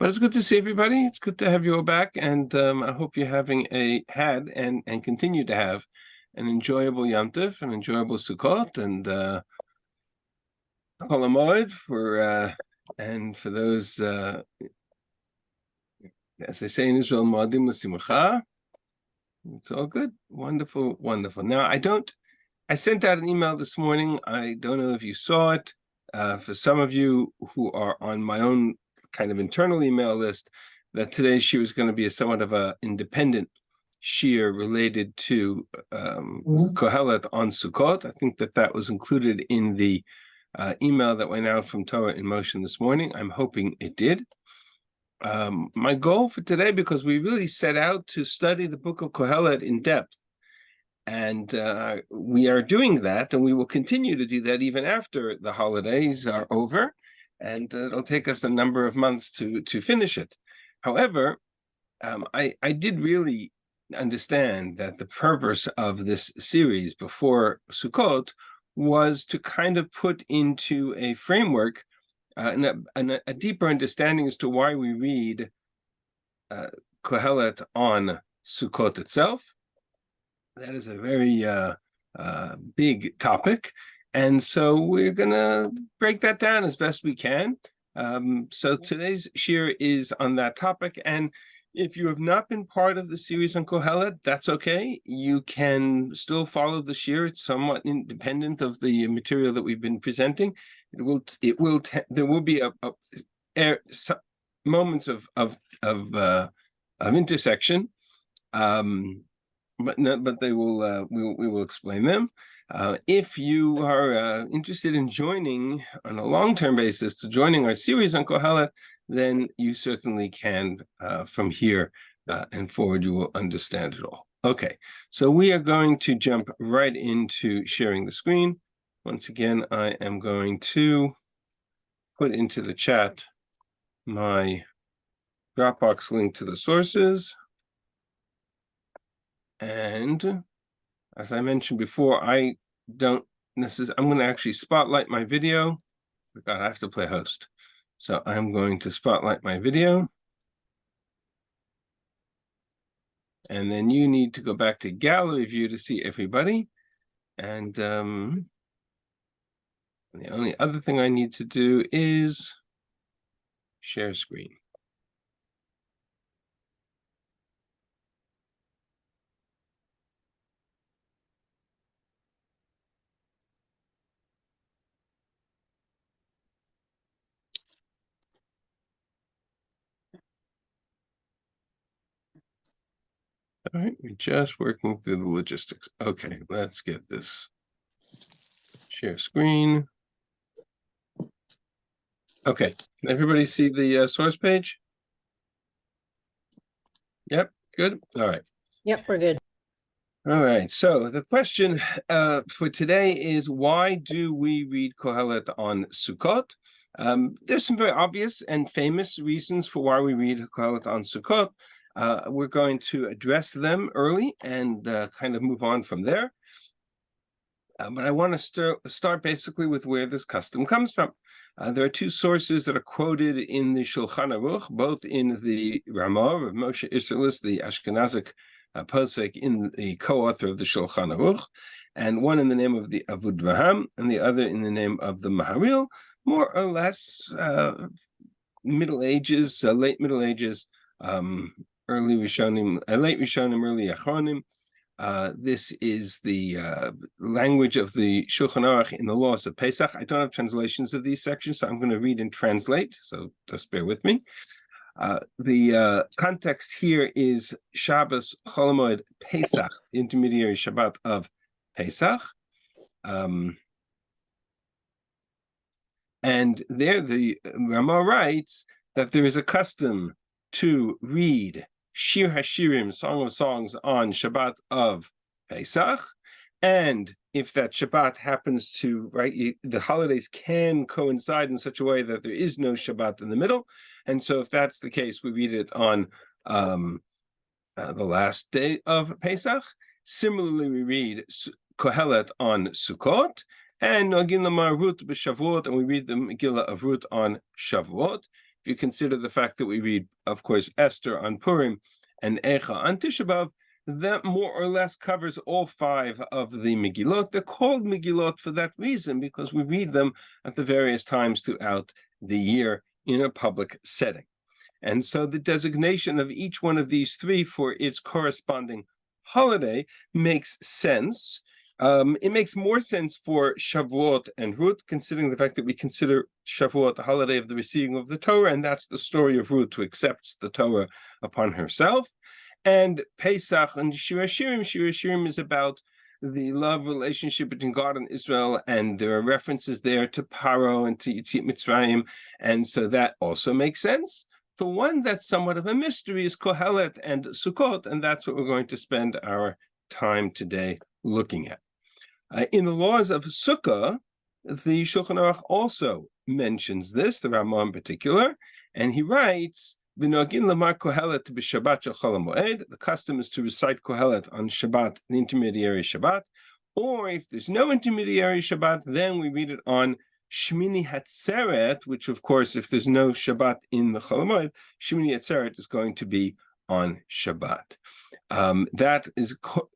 But it's good to see everybody. It's good to have you all back, and I hope you're having and continue to have an enjoyable Yom Tov, an enjoyable Sukkot, and Chol Hamoed for those, as they say in Israel, Moadim L'Simcha. It's all good, wonderful, wonderful. Now I sent out an email this morning. I don't know if you saw it. For some of you who are on my own kind of internal email list, that today's shiur is going to be somewhat of an independent shiur related to Kohelet on Sukkot. I think that was included in the email that went out from Torah in Motion this morning. I'm hoping it did. My goal for today, because we really set out to study the book of Kohelet in depth, and we are doing that, and we will continue to do that even after the holidays are over, and it'll take us a number of months to finish it. However, I did really understand that the purpose of this series before Sukkot was to kind of put into a framework and a deeper understanding as to why we read Kohelet on Sukkot itself. That is a very big topic, and so we're going to break that down as best we can. So today's shiur is on that topic, and if you have not been part of the series on Kohelet, that's okay. You can still follow the shiur. It's somewhat independent of the material that we've been presenting. There will be moments of intersection, but they will we will explain them. If you are interested in joining on a long-term basis to joining our series on Kohelet, then you certainly can. From here and forward, you will understand it all. Okay, so we are going to jump right into sharing the screen. Once again, I am going to put into the chat my Dropbox link to the sources. And as I mentioned before, I'm going to actually spotlight my video. God, I have to play host. So I'm going to spotlight my video. And then you need to go back to gallery view to see everybody. And the only other thing I need to do is share screen. All right, we're just working through the logistics. Okay, let's get this share screen. Okay, can everybody see the source page? Yep, good. All right. Yep, we're good. All right, so the question for today is, why do we read Kohelet on Sukkot? There's some very obvious and famous reasons for why we read Kohelet on Sukkot. We're going to address them early and kind of move on from there. But I want to start basically with where this custom comes from. There are two sources that are quoted in the Shulchan Aruch, both in the Ramah of Moshe Isserles, the Ashkenazic posek, in the co-author of the Shulchan Aruch, and one in the name of the Avud Raham, and the other in the name of the Maharil, more or less Middle Ages, late Middle Ages, early Rishonim, late Rishonim, early Achronim. This is the language of the Shulchan Aruch in the laws of Pesach. I don't have translations of these sections, so I'm going to read and translate, so just bear with me. The context here is Shabbos Chol Hamoed Pesach, the intermediary Shabbat of Pesach. And there the Ramah writes that there is a custom to read Shir HaShirim, Song of Songs, on Shabbat of Pesach. And if that Shabbat happens to, the holidays can coincide in such a way that there is no Shabbat in the middle. And so if that's the case, we read it on the last day of Pesach. Similarly, we read Kohelet on Sukkot, and Nogin Lamar Ruth b'Shavuot, and we read the Megillah of Ruth on Shavuot. if you consider the fact that we read, of course, Esther on Purim and Echa on Tisha B'Av, that more or less covers all 5 of the Megillot. They're called Megillot for that reason, because we read them at the various times throughout the year in a public setting. And so the designation of each one of these 3 for its corresponding holiday makes sense. It makes more sense for Shavuot and Ruth, considering the fact that we consider Shavuot the holiday of the receiving of the Torah, and that's the story of Ruth, who accepts the Torah upon herself. And Pesach and Shir Hashirim is about the love relationship between God and Israel, and there are references there to Paro and to Yetziat Mitzrayim, and so that also makes sense. The one that's somewhat of a mystery is Kohelet and Sukkot, and that's what we're going to spend our time today looking at. In the laws of Sukkah, the Shulchan Aruch also mentions this, the Ramah in particular, and he writes, the custom is to recite Kohelet on Shabbat, the intermediary Shabbat, or if there's no intermediary Shabbat, then we read it on Shmini Hatzeret, which of course, if there's no Shabbat in the Chol Hamoed, Shmini Hatzeret is going to be on Shabbat. That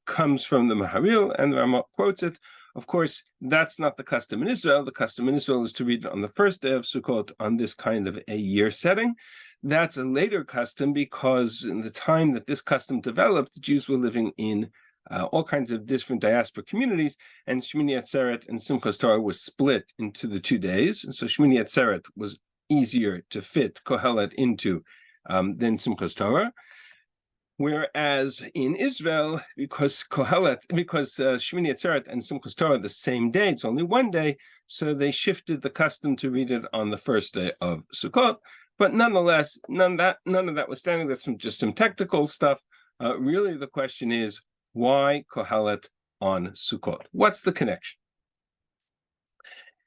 comes from the Maharil, and the Ramah quotes it. Of course, that's not the custom in Israel. The custom in Israel is to read it on the first day of Sukkot on this kind of a year setting. That's a later custom, because in the time that this custom developed, the Jews were living in all kinds of different diaspora communities, and Shmini Atzeret and Simchas Torah was split into the 2 days. And so Shmini Atzeret was easier to fit Kohelet into than Simchas Torah. Whereas in Israel, because Shmini Atzeret and Simchas Torah are the same day, it's only 1 day, so they shifted the custom to read it on the first day of Sukkot. But nonetheless, none of that was standing. That's just some technical stuff. Really, the question is, why Kohelet on Sukkot? What's the connection?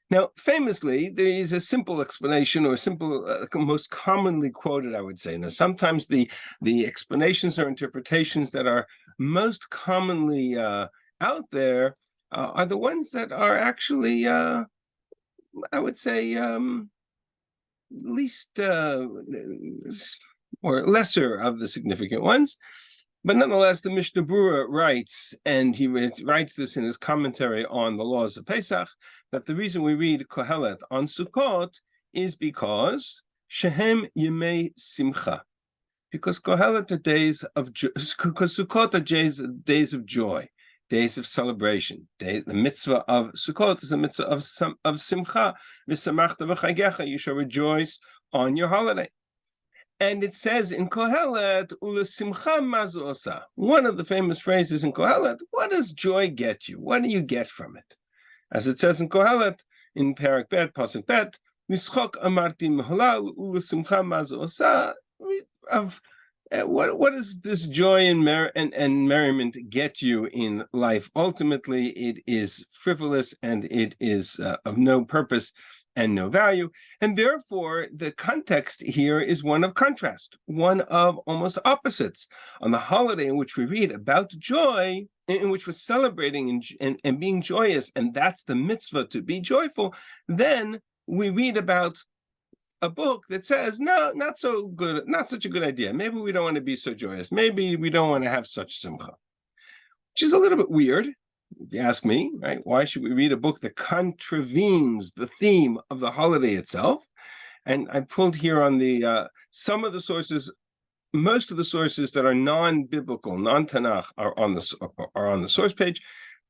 Now, famously, there is a simple explanation, or simple, most commonly quoted, I would say. Now, sometimes the explanations or interpretations that are most commonly out there are the ones that are actually, I would say, least or lesser of the significant ones. But nonetheless, the Mishnah Berurah writes, and he writes this in his commentary on the laws of Pesach, that the reason we read Kohelet on Sukkot is because Shehem Yemei Simcha, because Kohelet are days of because Sukkot are days of joy, days of celebration. The mitzvah of Sukkot is a mitzvah of Simcha. V'samachta v'chagecha, you shall rejoice on your holiday. And it says in Kohelet, Ula Simcha Mazu Osa. One of the famous phrases in Kohelet, what does joy get you? What do you get from it? As it says in Kohelet, in Parak Bet, Pasuk Bet, Nischok Amarti Meholal, Ula Simcha Mazu Osa. What does this joy and merriment get you in life? Ultimately, it is frivolous, and it is of no purpose and no value. And therefore, the context here is one of contrast, one of almost opposites. On the holiday in which we read about joy, in which we're celebrating and being joyous, and that's the mitzvah, to be joyful, then we read about a book that says, no, not so good, not such a good idea. Maybe we don't want to be so joyous. Maybe we don't want to have such simcha, which is a little bit weird, if you ask me, right? Why should we read a book that contravenes the theme of the holiday itself? And I pulled here on the some of the sources, most of the sources that are non-biblical, non-Tanakh, are on the source page.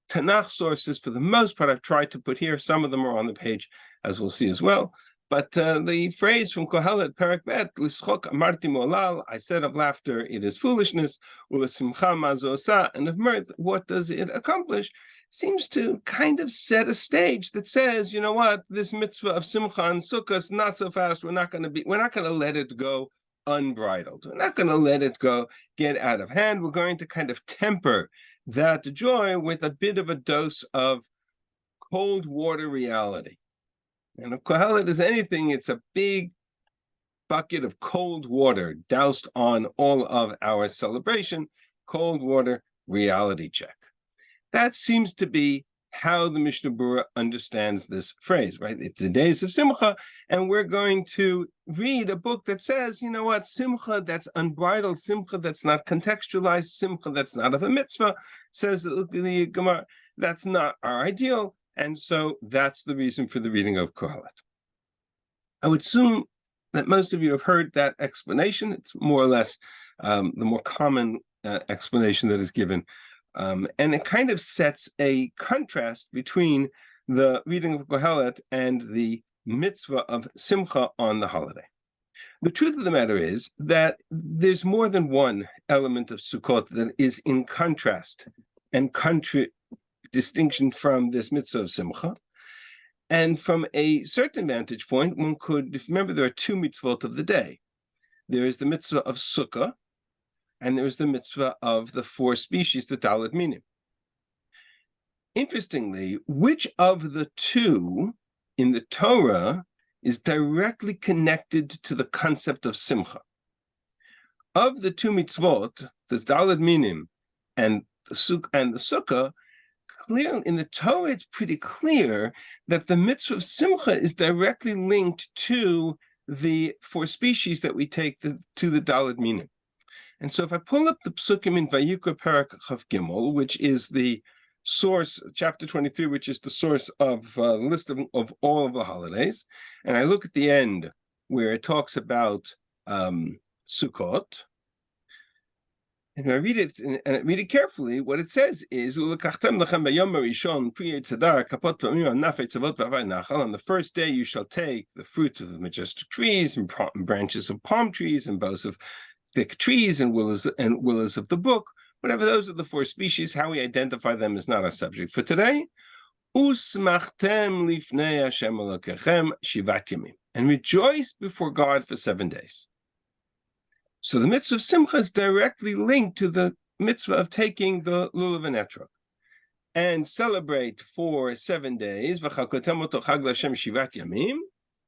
Tanakh sources, for the most part, I've tried to put here. Some of them are on the page, as we'll see as well. But the phrase from Kohelet, Parak Bet, Lischok amarti molal, I said of laughter, it is foolishness, ulesimcha mazo osa, and of mirth, what does it accomplish? Seems to kind of set a stage that says, you know what, this mitzvah of Simcha and Sukkot, not so fast. We're not going to let it go unbridled. We're not going to let it get out of hand. We're going to kind of temper that joy with a bit of a dose of cold water reality. And if Kohelet is anything, it's a big bucket of cold water doused on all of our celebration, cold water reality check. That seems to be how the Mishnah Berurah understands this phrase, right? It's the days of Simcha, and we're going to read a book that says, you know what, Simcha that's unbridled, Simcha that's not contextualized, Simcha that's not of a mitzvah, says the Gemara, that's not our ideal, and so that's the reason for the reading of Kohelet. I would assume that most of you have heard that explanation. It's more or less the more common explanation that is given. And it kind of sets a contrast between the reading of Kohelet and the mitzvah of Simcha on the holiday. The truth of the matter is that there's more than one element of Sukkot that is in contrast and distinction from this mitzvah of Simcha. And from a certain vantage point, one could, if you remember, there are two mitzvot of the day. There is the mitzvah of Sukkah, and there is the mitzvah of the four species, the Dalet Minim. Interestingly, which of the two in the Torah is directly connected to the concept of Simcha? Of the two mitzvot, the Dalet Minim and the Sukkah, clear in the Torah, it's pretty clear that the mitzvah of Simcha is directly linked to the four species that we take to the Dalet Minim. And so if I pull up the psukim in Vayikra Parak Chav Gimel, which is the source, chapter 23, which is the source of the list of all of the holidays, and I look at the end where it talks about Sukkot, and I read it and I read it carefully, what it says is, on the first day you shall take the fruit of the majestic trees and branches of palm trees and boughs of thick trees and willows of the book. Whatever, those are the four species. How we identify them is not our subject for today. And rejoice before God for 7 days. So the mitzvah of Simcha is directly linked to the mitzvah of taking the lulav and etrog and celebrate for 7 days.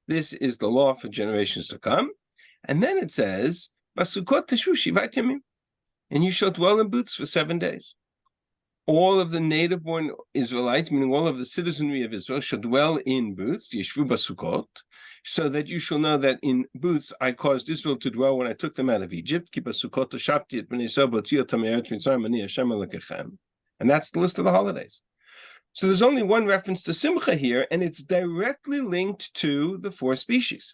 This is the law for generations to come. And then it says, and you shall dwell in booths for 7 days. All of the native-born Israelites, meaning all of the citizenry of Israel, shall dwell in booths, yeshvu basukot, so that you shall know that in booths I caused Israel to dwell when I took them out of Egypt. And that's the list of the holidays. So there's only one reference to Simcha here, and it's directly linked to the four species.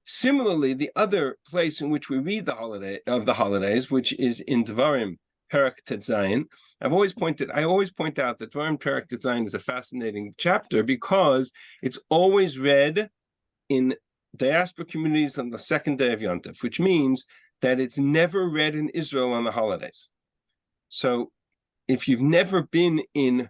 Similarly, the other place in which we read the holidays, which is in Devarim, Perak Tet Zayin. I always point out that Devarim Perak Tet Zayin is a fascinating chapter because it's always read in diaspora communities on the second day of Yom Tov, which means that it's never read in Israel on the holidays. So if you've never been in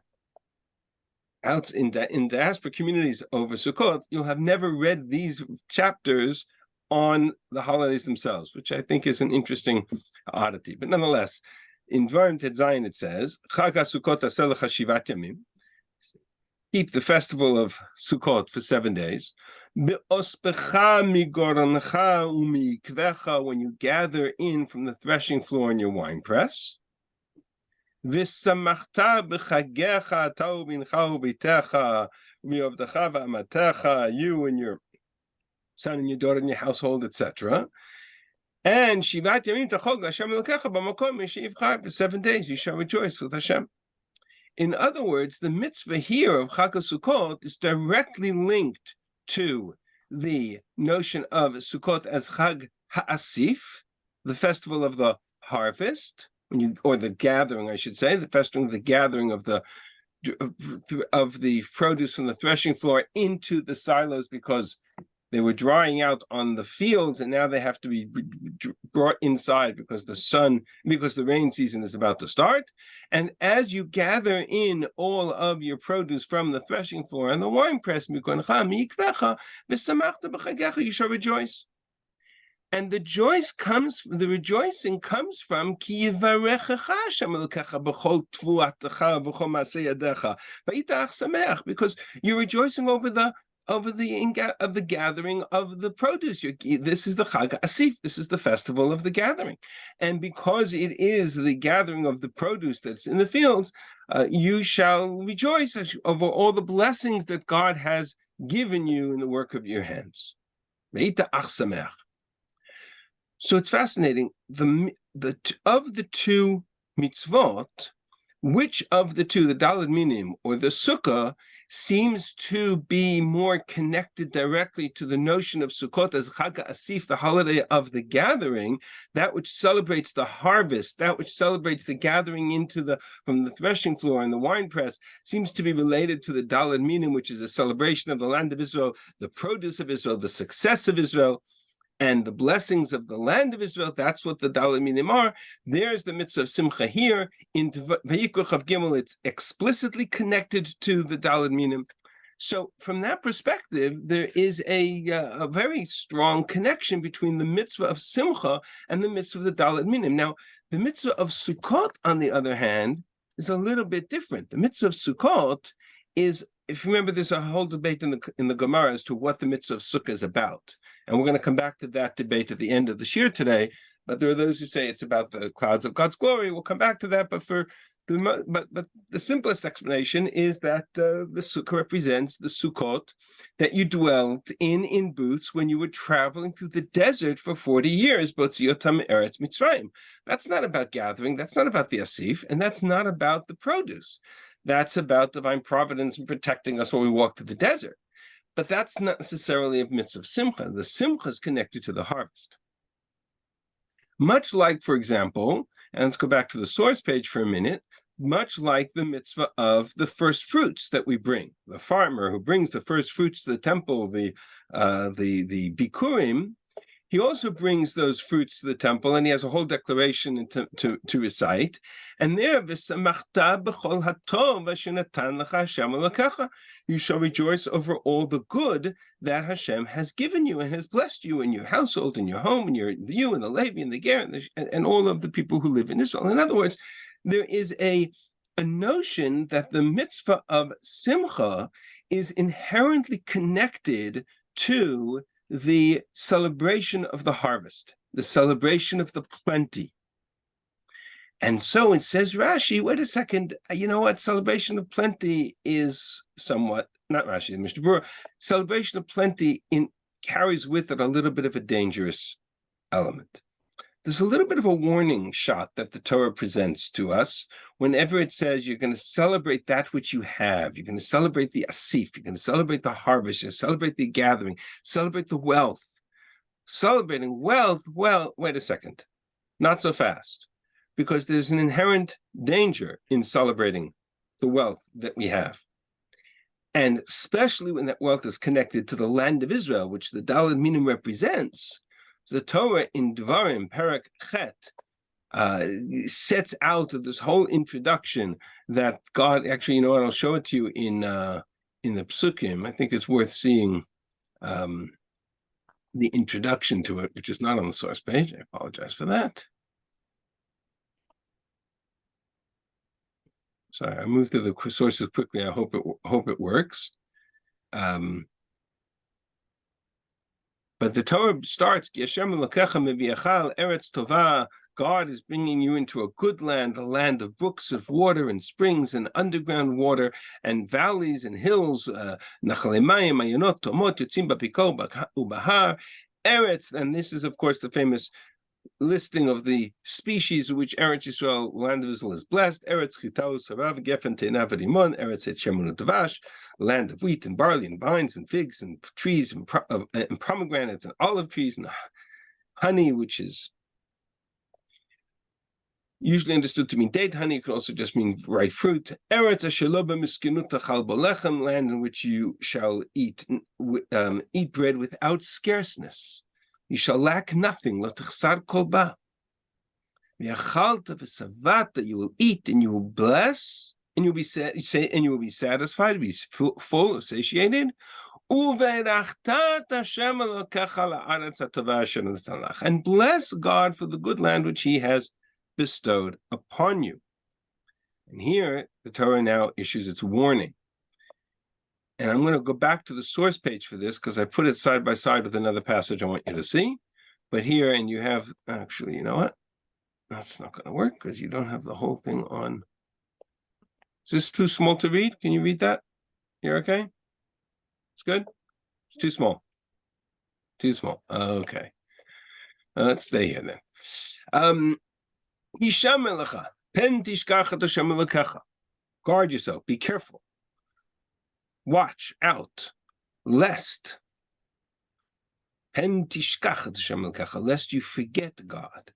diaspora communities over Sukkot, you'll have never read these chapters on the holidays themselves, which I think is an interesting oddity. But nonetheless, in Dvarim Tet Zayin it says, Chag HaSukkot aseh lecha shivat yamim, keep the festival of Sukkot for 7 days. Be'ospecha migorancha u'miikvecha, when you gather in from the threshing floor in your wine press. V'samachta b'chagecha tau bincha u'bitecha u'miovdecha v'amatecha, you and your son and your daughter and your household, etc. And Shivat Yamim Tachog Hashem Elokecha B'makom Yishivcha, for 7 days you shall rejoice with Hashem. In other words, the mitzvah here of Chag HaSukkot is directly linked to the notion of Sukkot as Chag HaAsif, the festival of the harvest, or the gathering, I should say, the festival of the gathering of the produce from the threshing floor into the silos, because they were drying out on the fields, and now they have to be brought inside because the rain season is about to start. And as you gather in all of your produce from the threshing floor and the wine press, you shall rejoice. And the rejoicing comes from ki yivarechecha Hashem Elokecha b'chol tvuatecha v'chol ma'aseh yadecha v'yitach sameach, because you're rejoicing over the gathering of the produce. This is the Chag Asif. This is the festival of the gathering, and because it is the gathering of the produce that's in the fields, you shall rejoice over all the blessings that God has given you in the work of your hands. So it's fascinating. Of the two mitzvot, which of the two, the Daled Minim or the Sukkah, seems to be more connected directly to the notion of Sukkot as Chag Asif, the holiday of the gathering, that which celebrates the harvest, that which celebrates the gathering from the threshing floor and the winepress, seems to be related to the Daled Minim, which is a celebration of the land of Israel, the produce of Israel, the success of Israel, and the blessings of the land of Israel. That's what the Daled Minim are. There's the mitzvah of Simcha here. In Vayikra Chav Gimel, it's explicitly connected to the Daled Minim. So from that perspective, there is a very strong connection between the mitzvah of Simcha and the mitzvah of the Daled Minim. Now, the mitzvah of Sukkot, on the other hand, is a little bit different. The mitzvah of Sukkot is, if you remember, there's a whole debate in the Gemara as to what the mitzvah of Sukkah is about. And we're going to come back to that debate at the end of the shir today. But there are those who say it's about the clouds of God's glory. We'll come back to that. But the simplest explanation is that the Sukkah represents the Sukkot that you dwelt in booths when you were traveling through the desert for 40 years, Botziyotam Eretz Mitzrayim. That's not about gathering. That's not about the Asif. And that's not about the produce. That's about divine providence and protecting us while we walk through the desert. But that's not necessarily a mitzvah of Simcha. The Simcha is connected to the harvest. Much like, for example, and let's go back to the source page for a minute, much like the mitzvah of the first fruits that we bring. The farmer who brings the first fruits to the temple, the bikurim, he also brings those fruits to the temple, and he has a whole declaration to recite. And there, you shall rejoice over all the good that Hashem has given you and has blessed you in your household, in your home, and you and the Levi and the Ger and all of the people who live in Israel. In other words, there is a notion that the mitzvah of Simcha is inherently connected to the celebration of the harvest, the celebration of the plenty. And so it says Rashi, wait a second, you know what? Celebration of plenty is somewhat, not Rashi, the Mishnah Berurah, celebration of plenty carries with it a little bit of a dangerous element. There's a little bit of a warning shot that the Torah presents to us whenever it says you're going to celebrate that which you have. You're going to celebrate the asif. You're going to celebrate the harvest. You're going to celebrate the gathering. Celebrate the wealth. Celebrating wealth, well, wait a second. Not so fast. Because there's an inherent danger in celebrating the wealth that we have. And especially when that wealth is connected to the land of Israel, which the Daled Minim represents. The Torah in Dvarim, Perek Chet, sets out this whole introduction that God, actually, you know what, I'll show it to you in the Psukim. I think it's worth seeing the introduction to it, which is not on the source page. I apologize for that. Sorry, I moved through the sources quickly. I hope it works. But the Torah starts, God is bringing you into a good land, a land of brooks of water and springs and underground water and valleys and hills. Eretz, and this is, of course, the famous listing of the species of which Eretz Yisrael, land of Israel, is blessed. Eretz Chitaus, Harav, Gefen, Te'ena, V'Rimon, Eretz Et Shemun Davash, land of wheat and barley and vines and figs and trees and pomegranates and olive trees and honey, which is usually understood to mean date honey. It could also just mean ripe fruit. Eretz Asher Lo B'Miskinut Tachal Bo Lechem, land in which you shall eat bread without scarceness. You shall lack nothing. Lo tachsar kol ba. V'yachalta v'savata. You will eat and you will bless and you will be satisfied, be full, satiated. Uve'erachtat Hashem Elokecha la'aretz hatovah asher natan lach. And bless God for the good land which He has bestowed upon you. And here the Torah now issues its warning. And I'm going to go back to the source page for this because I put it side by side with another passage I want you to see. But here, and you have, actually, you know what? That's not going to work because you don't have the whole thing on Is this too small to read? Can you read that? You're okay? It's good? It's too small. Too small. Okay. Let's stay here then. Guard yourself. Be careful. Watch out, lest lest you forget God.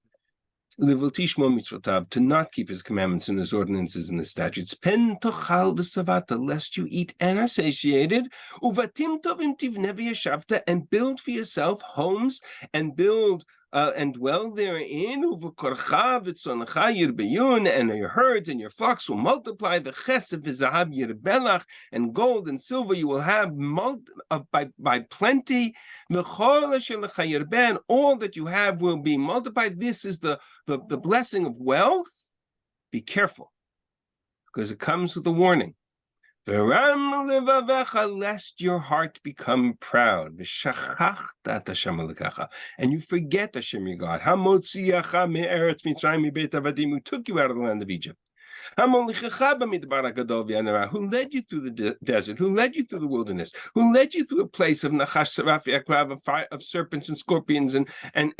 To not keep his commandments and his ordinances and his statutes, lest you eat and are satiated, and build for yourself homes, and build and dwell therein, and your herds and your flocks will multiply, and gold and silver you will have by plenty, all that you have will be multiplied. This is the blessing of wealth. Be careful, because it comes with a warning. Lest your heart become proud, and you forget Hashem your God, who took you out of the land of Egypt, who led you through the desert, who led you through the wilderness, who led you through a place of nachash of serpents and scorpions and in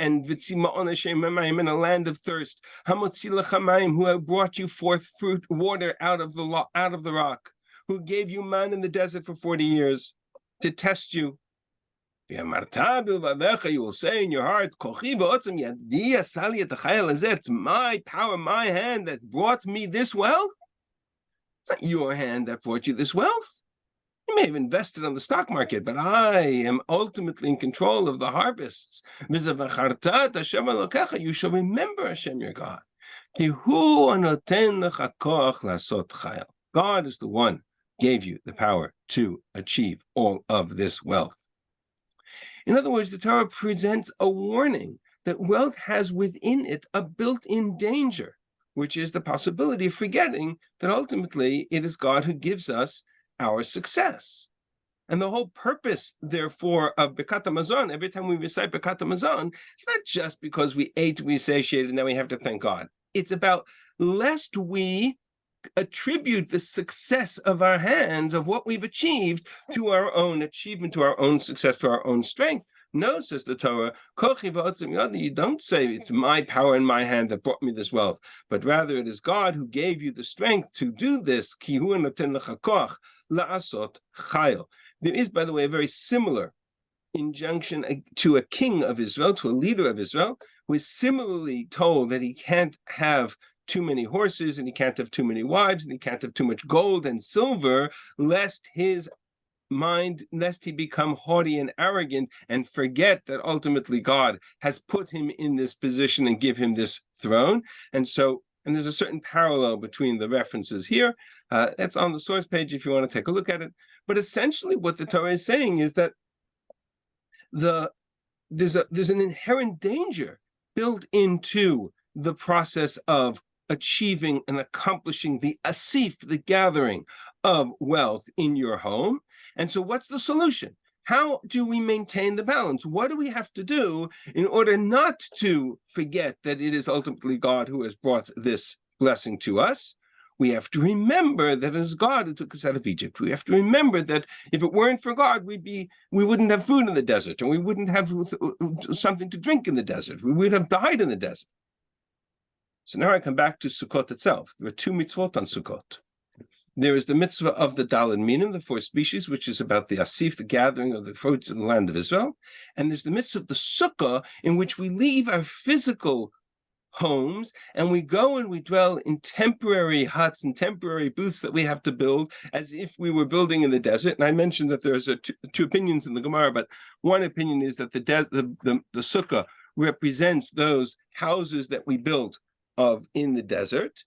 a land of thirst, who brought you forth fruit, water out of the rock, who gave you man in the desert for 40 years to test you. You will say in your heart, it's my power, my hand that brought me this wealth. It's not your hand that brought you this wealth. You may have invested on the stock market, but I am ultimately in control of the harvests. You shall remember Hashem your God. God is the one gave you the power to achieve all of this wealth. In other words, the Torah presents a warning that wealth has within it a built-in danger, which is the possibility of forgetting that ultimately it is God who gives us our success. And the whole purpose, therefore, of Birkat HaMazon, every time we recite Birkat HaMazon, it's not just because we ate, we satiated, and then we have to thank God. It's about lest we attribute the success of our hands, of what we've achieved, to our own achievement, to our own success, to our own strength. No, says the Torah, you don't say it's my power in my hand that brought me this wealth, but rather it is God who gave you the strength to do this. There is, by the way, a very similar injunction to a king of Israel, to a leader of Israel, who is similarly told that he can't have too many horses, and he can't have too many wives, and he can't have too much gold and silver, lest he become haughty and arrogant and forget that ultimately God has put him in this position and give him this throne. And there's a certain parallel between the references here. That's on the source page if you want to take a look at it. But essentially what the Torah is saying is that there's an inherent danger built into the process of achieving and accomplishing the asif, the gathering of wealth in your home. And so what's the solution? How do we maintain the balance? What do we have to do in order not to forget that it is ultimately God who has brought this blessing to us? We have to remember that it is God who took us out of Egypt. We have to remember that if it weren't for God, we wouldn't have food in the desert, and we wouldn't have something to drink in the desert. We would have died in the desert. So now I come back to Sukkot itself. There are two mitzvot on Sukkot. There is the mitzvah of the Daled Minim, the 4 species, which is about the asif, the gathering of the fruits in the land of Israel. And there's the mitzvah of the Sukkah, in which we leave our physical homes and we go and we dwell in temporary huts and temporary booths that we have to build as if we were building in the desert. And I mentioned that there's two opinions in the Gemara, but one opinion is that the Sukkah represents those houses that we build in the desert.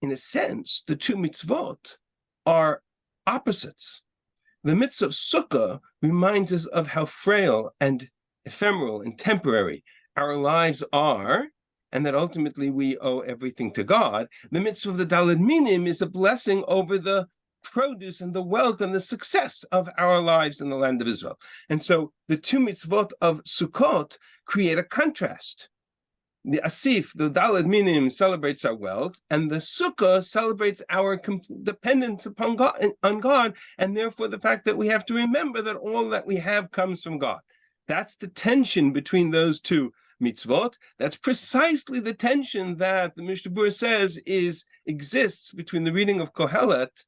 In a sense, the two mitzvot are opposites. The mitzvah of Sukkah reminds us of how frail and ephemeral and temporary our lives are, and that ultimately we owe everything to God. The mitzvah of the Daled Minim is a blessing over the produce and the wealth and the success of our lives in the land of Israel. And so the two mitzvot of Sukkot create a contrast. the asif, the daled minim, celebrates our wealth, and the sukkah celebrates our dependence upon God, on God, and therefore the fact that we have to remember that all that we have comes from God. That's the tension between those two mitzvot. That's precisely the tension that the Mishnah Berurah says exists between the reading of Kohelet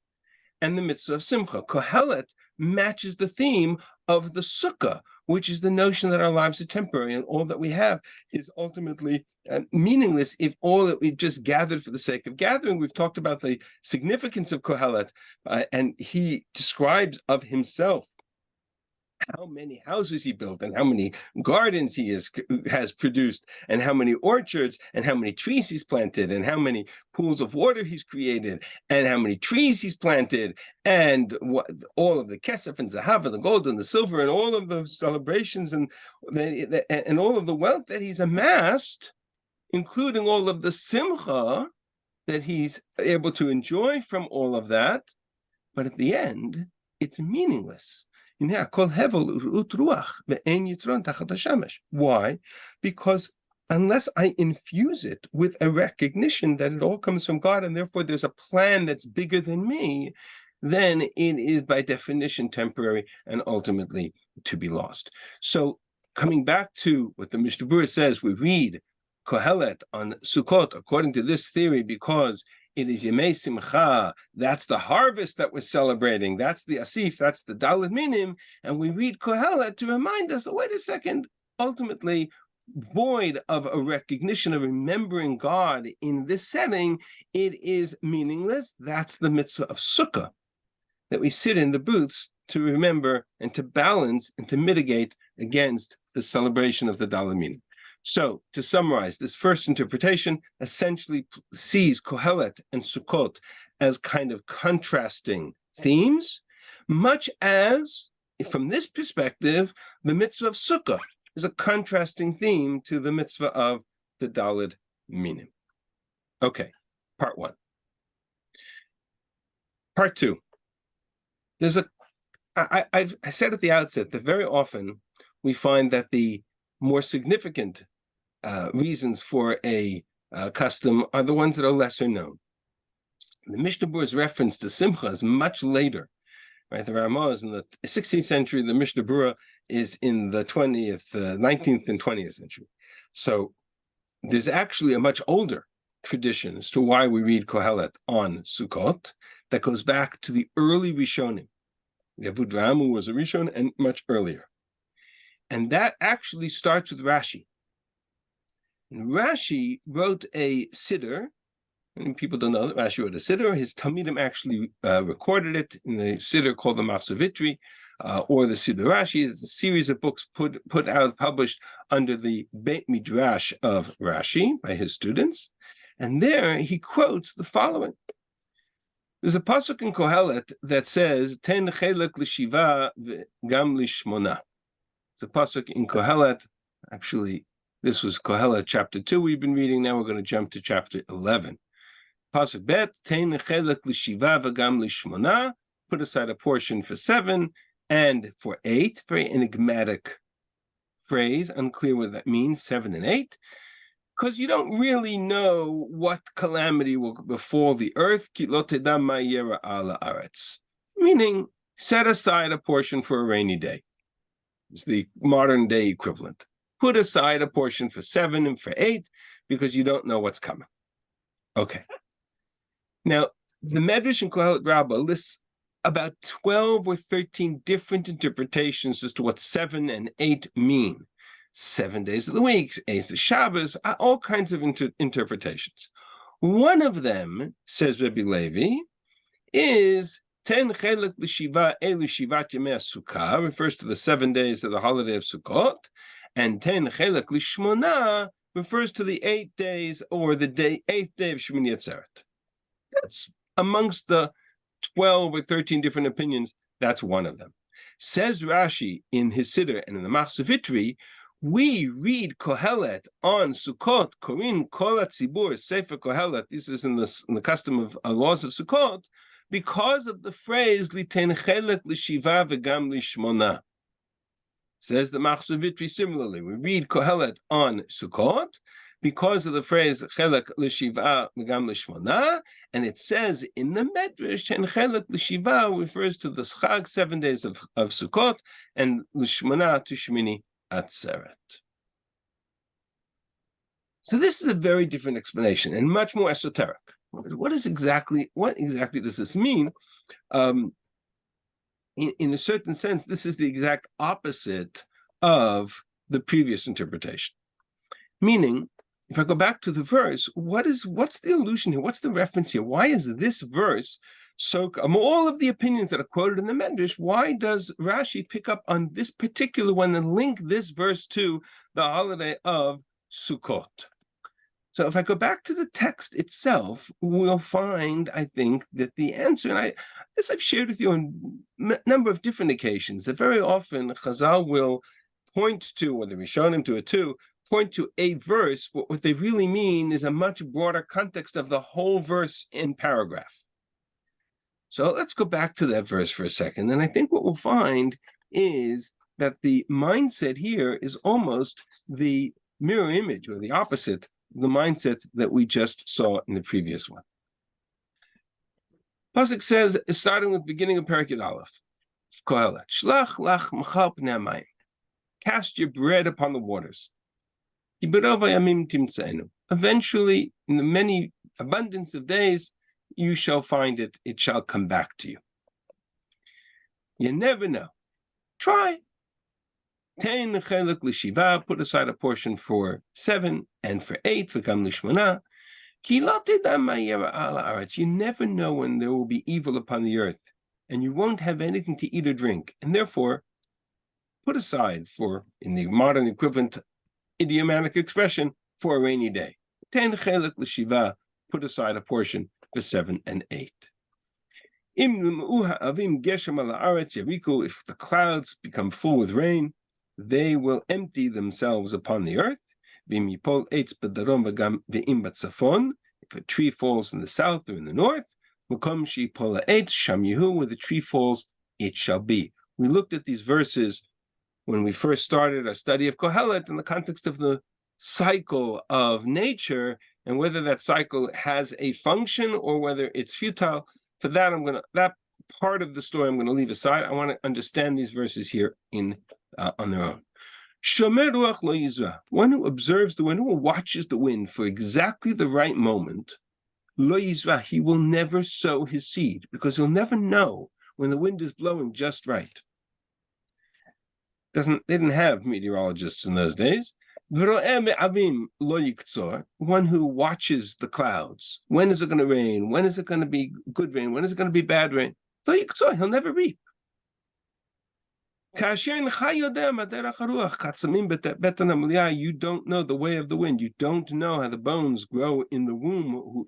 and the mitzvah of Simcha. Kohelet matches the theme of the sukkah, which is the notion that our lives are temporary and all that we have is ultimately meaningless if all that we just gathered for the sake of gathering. We've talked about the significance of Kohelet, and he describes of himself how many houses he built and how many gardens he has produced and how many orchards and how many trees he's planted and how many pools of water he's created and how many trees he's planted and all of the kesef and zahav and the gold and the silver and all of the celebrations and all of the wealth that he's amassed, including all of the simcha that he's able to enjoy from all of that. But at the end, it's meaningless. Why? Because unless I infuse it with a recognition that it all comes from God and therefore there's a plan that's bigger than me, then it is by definition temporary and ultimately to be lost. So coming back to what the Mishnah Berurah says, we read Kohelet on Sukkot according to this theory because it is Yemei Simcha, that's the harvest that we're celebrating, that's the Asif, that's the Daled Minim, and we read Kohelet to remind us, wait a second, ultimately, void of a recognition of remembering God in this setting, it is meaningless. That's the mitzvah of Sukkah, that we sit in the booths to remember and to balance and to mitigate against the celebration of the Daled Minim. So, to summarize, this first interpretation essentially sees Kohelet and Sukkot as kind of contrasting themes, much as, from this perspective, the mitzvah of Sukkah is a contrasting theme to the mitzvah of the Daled Minim. Okay, part one. Part two. I said at the outset that very often we find that the more significant reasons for a custom are the ones that are lesser known. The Mishnah Berurah's reference to Simcha is much later, right? The Ramah is in the 16th century. The Mishnah Berurah is in the 19th and 20th century. So there's actually a much older tradition as to why we read Kohelet on Sukkot that goes back to the early Rishonim. Yavud Ramu was a Rishon and much earlier. And that actually starts with Rashi. And Rashi wrote a siddur, and people don't know that Rashi wrote a siddur. His Talmidim actually recorded it in the siddur called the Mafsavitri, or the Siddur Rashi. It's a series of books published under the Beit Midrash of Rashi by his students. And there he quotes the following. There's a pasuk in Kohelet that says, Ten chelek l'shiva v'gam l'shmona. It's a pasuk in Kohelet. Actually, this was Kohelet chapter 2 we've been reading. Now we're going to jump to chapter 11. Pasuk bet, Tein chelek l'shiva v'gam l'shmona. Put aside a portion for 7 and for 8. Very enigmatic phrase, unclear what that means, 7 and 8. Because you don't really know what calamity will befall the earth. Ki lo tedam ma yera ala aretz. Meaning, set aside a portion for a rainy day. It's the modern day equivalent. Put aside a portion for 7 and for 8 because you don't know what's coming. Okay. Now, the Medrash in Kohelet Rabbah lists about 12 or 13 different interpretations as to what 7 and 8 mean. 7 days of the week, 8th of Shabbos, all kinds of interpretations. One of them, says Rabbi Levi, is Ten chelek l'shiva elu shivat yemei Sukkah, refers to the 7 days of the holiday of Sukkot, and Ten chelek l'shmona refers to the 8 days or the 8th day of Shmini Atzeret. That's amongst the 12 or 13 different opinions. That's one of them. Says Rashi in his Siddur and in the Machzor, we read Kohelet on Sukkot, Korin Kol HaTzibur, Sefer Kohelet. This is in the custom of laws of Sukkot, because of the phrase Liten Chelek L'Shiva V'Gam L'Shmona. Says the Machzor similarly. We read Kohelet on Sukkot because of the phrase chelek l'shiva v'gam l'shmona, and it says in the Medrash, and chelek l'shiva refers to the schag, 7 days of Sukkot, and l'shmona to Shmini Atzeret. So this is a very different explanation and much more esoteric. What exactly does this mean? In a certain sense, this is the exact opposite of the previous interpretation. Meaning, if I go back to the verse, what's the allusion here? What's the reference here? Why is this verse so, among all of the opinions that are quoted in the Medrash, why does Rashi pick up on this particular one and link this verse to the holiday of Sukkot? So if I go back to the text itself, we'll find, I think, that the answer, and this I've shared with you on a number of different occasions, that very often Chazal will point to, or the Rishonim to it too, point to a verse, but what they really mean is a much broader context of the whole verse in paragraph. So let's go back to that verse for a second, and I think what we'll find is that the mindset here is almost the mirror image, or the opposite, the mindset that we just saw in the previous one. Pasuk says, starting with beginning of Perek Yud Aleph, KOHELET, Shlach lach machal pnei hamayim, cast your bread upon the waters. Eventually, in the many abundance of days, you shall find it, it shall come back to you. You never know. Try. Put aside a portion for 7 and for 8 for Gam Lishmana. You never know when there will be evil upon the earth, and you won't have anything to eat or drink, and therefore put aside for, in the modern equivalent idiomatic expression, for a rainy day. Put aside a portion for 7 and 8. If the clouds become full with rain, they will empty themselves upon the earth. If a tree falls in the south or in the north, where the tree falls, it shall be. We looked at these verses when we first started our study of Kohelet in the context of the cycle of nature, and whether that cycle has a function or whether it's futile. For that, that part of the story I'm going to leave aside. I want to understand these verses here on their own. Shomer ruach lo yizra, one who observes the wind, who watches the wind for exactly the right moment, lo yizra, he will never sow his seed, because he'll never know when the wind is blowing just right. They didn't have meteorologists in those days. One who watches the clouds. When is it going to rain? When is it going to be good rain? When is it going to be bad rain? He'll never reap. You don't know the way of the wind. You don't know how the bones grow in the womb who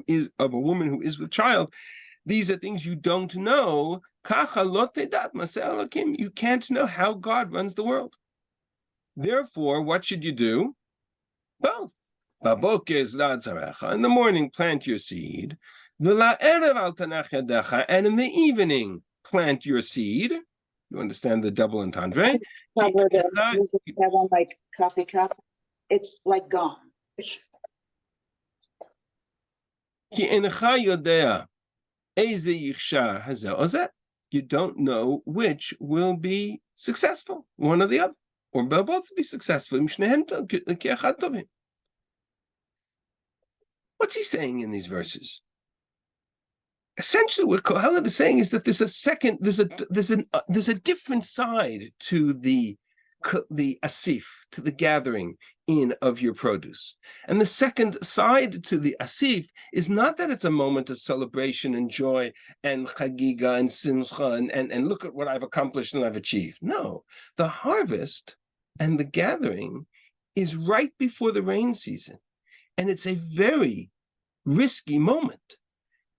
is of a woman who is with child. These are things you don't know. You can't know how God runs the world. Therefore, what should you do? Both. In the morning, plant your seed. And in the evening, plant your seed. You understand the double entendre? That one like coffee cup, it's like gone. You don't know which will be successful, one or the other, or they'll both be successful. What's he saying in these verses? Essentially, what Kohelet is saying is that there's a different side to the asif, to the gathering in of your produce. And the second side to the asif is not that it's a moment of celebration and joy and chagiga and simcha and look at what I've accomplished and I've achieved. No, the harvest and the gathering is right before the rain season. And it's a very risky moment.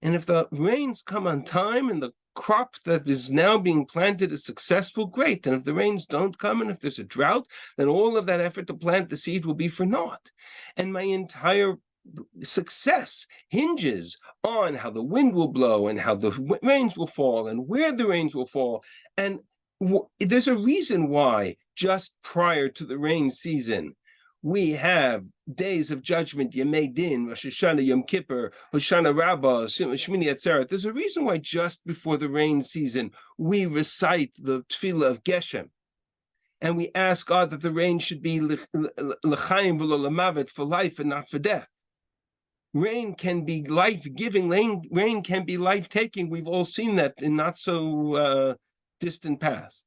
And if the rains come on time and the crop that is now being planted is successful, great. And if the rains don't come and if there's a drought, then all of that effort to plant the seed will be for naught. And my entire success hinges on how the wind will blow and how the rains will fall and where the rains will fall. And there's a reason why just prior to the rain season, we have days of judgment, Yemei Din, Rosh Hashanah, Yom Kippur, Hoshana Rabbah, Shmini Atzeret. There's a reason why just before the rain season, we recite the Tefillah of Geshem. And we ask God that the rain should be l'chaim v'lo l'mavet, for life and not for death. Rain can be life-giving. Rain can be life-taking. We've all seen that in not so distant past.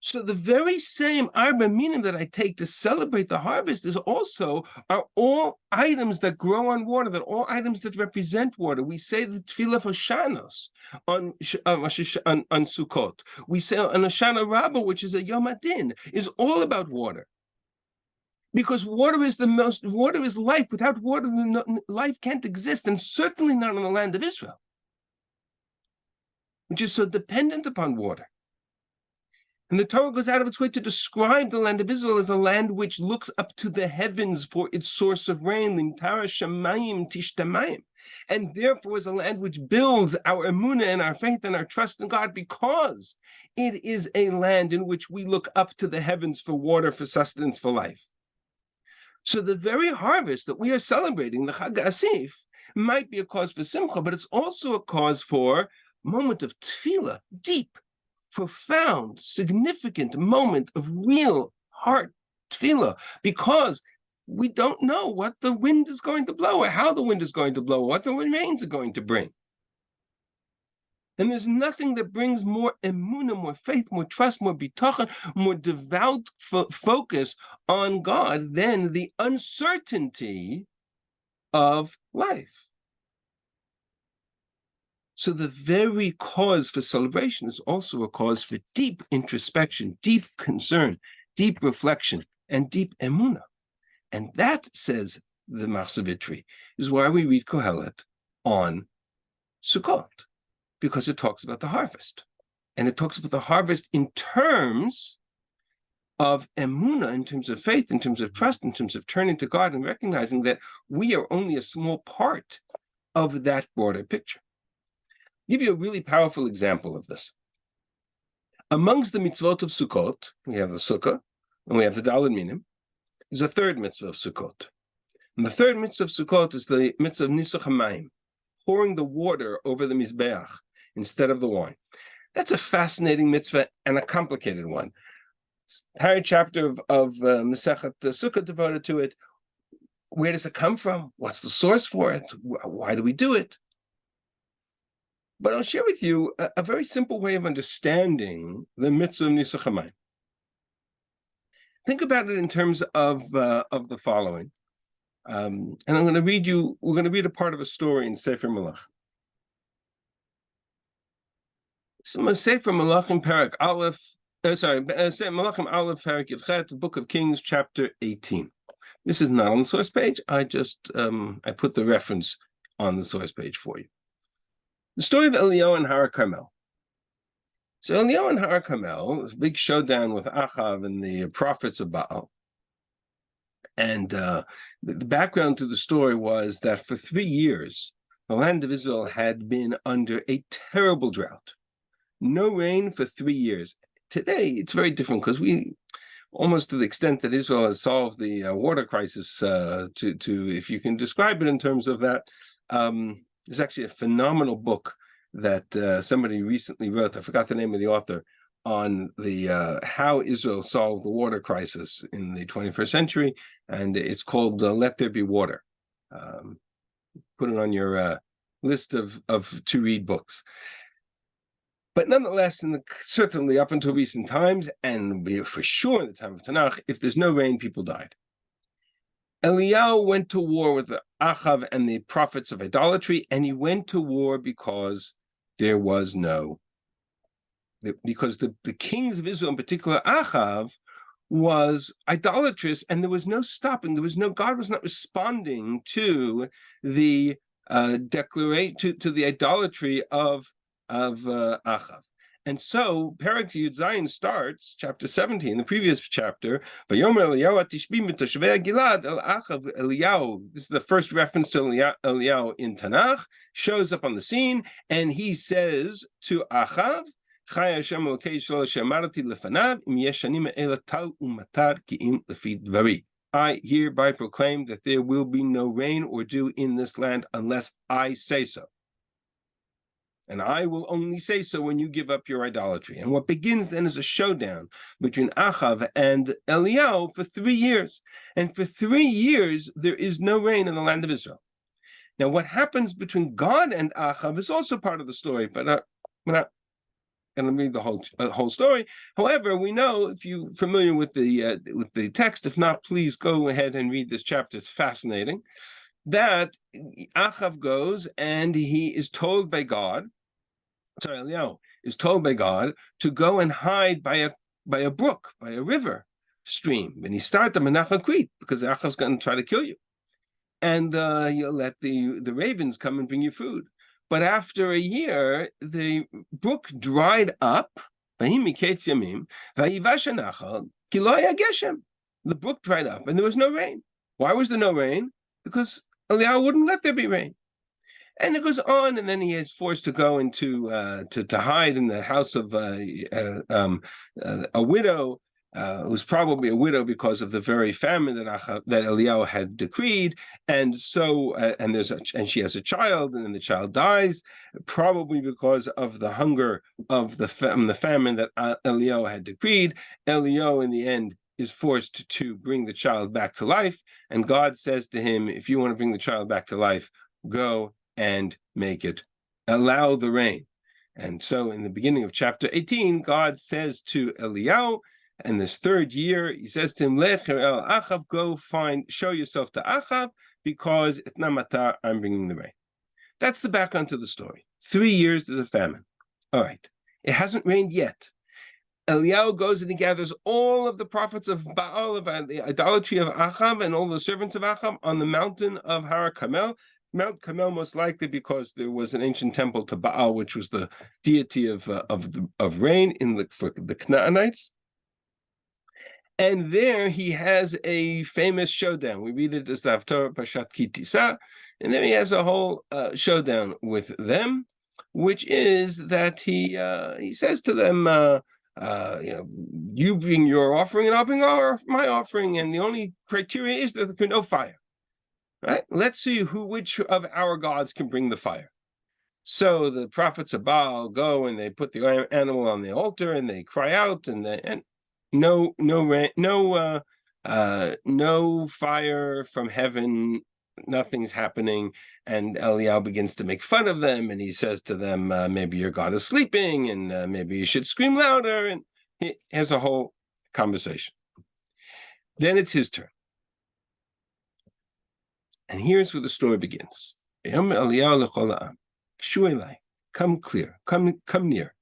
So the very same arba minim that I take to celebrate the harvest are all items that grow on water, that all items that represent water. We say the tefillah of Hoshanos on Sukkot. We say on Hoshana Rabbah, which is a Yom Adin, is all about water. Because water is life. Without water, life can't exist, and certainly not in the land of Israel, which is so dependent upon water. And the Torah goes out of its way to describe the land of Israel as a land which looks up to the heavens for its source of rain, limtara shamayim tishtamayim, and therefore is a land which builds our emunah and our faith and our trust in God, because it is a land in which we look up to the heavens for water, for sustenance, for life. So the very harvest that we are celebrating, the Chag Asif, might be a cause for simcha, but it's also a cause for moment of tefillah, deep, profound, significant moment of real heart tefillah, because we don't know what the wind is going to blow, or how the wind is going to blow, or what the rains are going to bring. And there's nothing that brings more emunah, more faith, more trust, more bitachon, more devout focus on God than the uncertainty of life. So the very cause for celebration is also a cause for deep introspection, deep concern, deep reflection, and deep emunah. And that, says the Machzavitri, is why we read Kohelet on Sukkot, because it talks about the harvest. And it talks about the harvest in terms of emunah, in terms of faith, in terms of trust, in terms of turning to God and recognizing that we are only a small part of that broader picture. I'll give you a really powerful example of this. Amongst the mitzvot of Sukkot, we have the Sukkah, and we have the Daled Minim. There's a third mitzvah of Sukkot. And the third mitzvah of Sukkot is the mitzvah of Nisuch HaMayim, pouring the water over the Mizbeach instead of the wine. That's a fascinating mitzvah and a complicated one. Entire chapter of Masechet Sukkah devoted to it. Where does it come from? What's the source for it? Why do we do it? But I'll share with you a very simple way of understanding the mitzvah of Nisuch HaMayim. Think about it in terms of the following. And we're going to read a part of a story in Sefer Melach. Sefer Melachim Perek Aleph, Melachim Aleph Perek Yudchet, the Book of Kings, chapter 18. This is not on the source page. I put the reference on the source page for you. The story of Eliyahu and Har Carmel. So Eliyahu and Har Carmel, this big showdown with Achav and the prophets of Baal. And the background to the story was that for 3 years, the land of Israel had been under a terrible drought. No rain for 3 years. Today, it's very different because we, almost to the extent that Israel has solved the water crisis, if you can describe it in terms of that, there's actually a phenomenal book that somebody recently wrote. I forgot the name of the author, on the how Israel solved the water crisis in the 21st century, and it's called Let There Be Water. Put it on your list of to-read books. But nonetheless, certainly up until recent times, and for sure in the time of Tanakh, if there's no rain, people died. Eliyahu went to war with the Achav and the prophets of idolatry, and he went to war because there was because the kings of Israel, in particular Achav, was idolatrous, and there was no stopping. God was not responding to the declaration, to the idolatry of Achav. And so Perek Yud Zayin starts, chapter 17, the previous chapter, Eliyahu, this is the first reference to Eliyahu in Tanakh, shows up on the scene, and he says to Achav Chai Hashem Elokei Yisrael asher amarti lefanav im yesh shanim ha'ela tal umatar ki im lefi dvari. I hereby proclaim that there will be no rain or dew in this land unless I say so. And I will only say so when you give up your idolatry. And what begins then is a showdown between Achav and Eliyahu for 3 years. And for 3 years, there is no rain in the land of Israel. Now, what happens between God and Achav is also part of the story, but we're not going to read the whole story. However, we know, if you're familiar with the text, if not, please go ahead and read this chapter. It's fascinating. That Achav goes and he is told by God, Eliyahu is told by God to go and hide by a brook, by a river stream. And he started the Menachakrit because Achav's going to try to kill you. And you'll let the ravens come and bring you food. But after a year, the brook dried up. The brook dried up, and there was no rain. Why was there no rain? Because Eliyahu wouldn't let there be rain. And it goes on, and then he is forced to go into to hide in the house of a widow, who's probably a widow because of the very famine that Eliyahu had decreed, and so and she has a child, and then the child dies, probably because of the hunger of the famine that Eliyahu had decreed. Eliyahu, in the end, is forced to bring the child back to life, and God says to him, "If you want to bring the child back to life, go and allow the rain." And so in the beginning of chapter 18, God says to Eliyahu, in this 3rd year, he says to him, Lech el Achav, go show yourself to Achav, because itna matar, I'm bringing the rain. That's the background to the story. 3 years, there's a famine. All right. It hasn't rained yet. Eliyahu goes and he gathers all of the prophets of Baal, of the idolatry of Achav, and all the servants of Achav on the mountain of Har Carmel. Mount Carmel, most likely because there was an ancient temple to Baal, which was the deity of rain for the Canaanites. And there he has a famous showdown. We read it as the Haftarah Pashat Ki Tisa, and then he has a whole showdown with them, which is that he says to them, you bring your offering and I'll bring my offering, and the only criteria is that there can be no fire. Right? Let's see which of our gods can bring the fire. So the prophets of Baal go and they put the animal on the altar and they cry out, and no fire from heaven, nothing's happening. And Eliyahu begins to make fun of them, and he says to them, maybe your God is sleeping, and maybe you should scream louder. And he has a whole conversation. Then it's his turn. And here's where the story begins. Come clear, come near.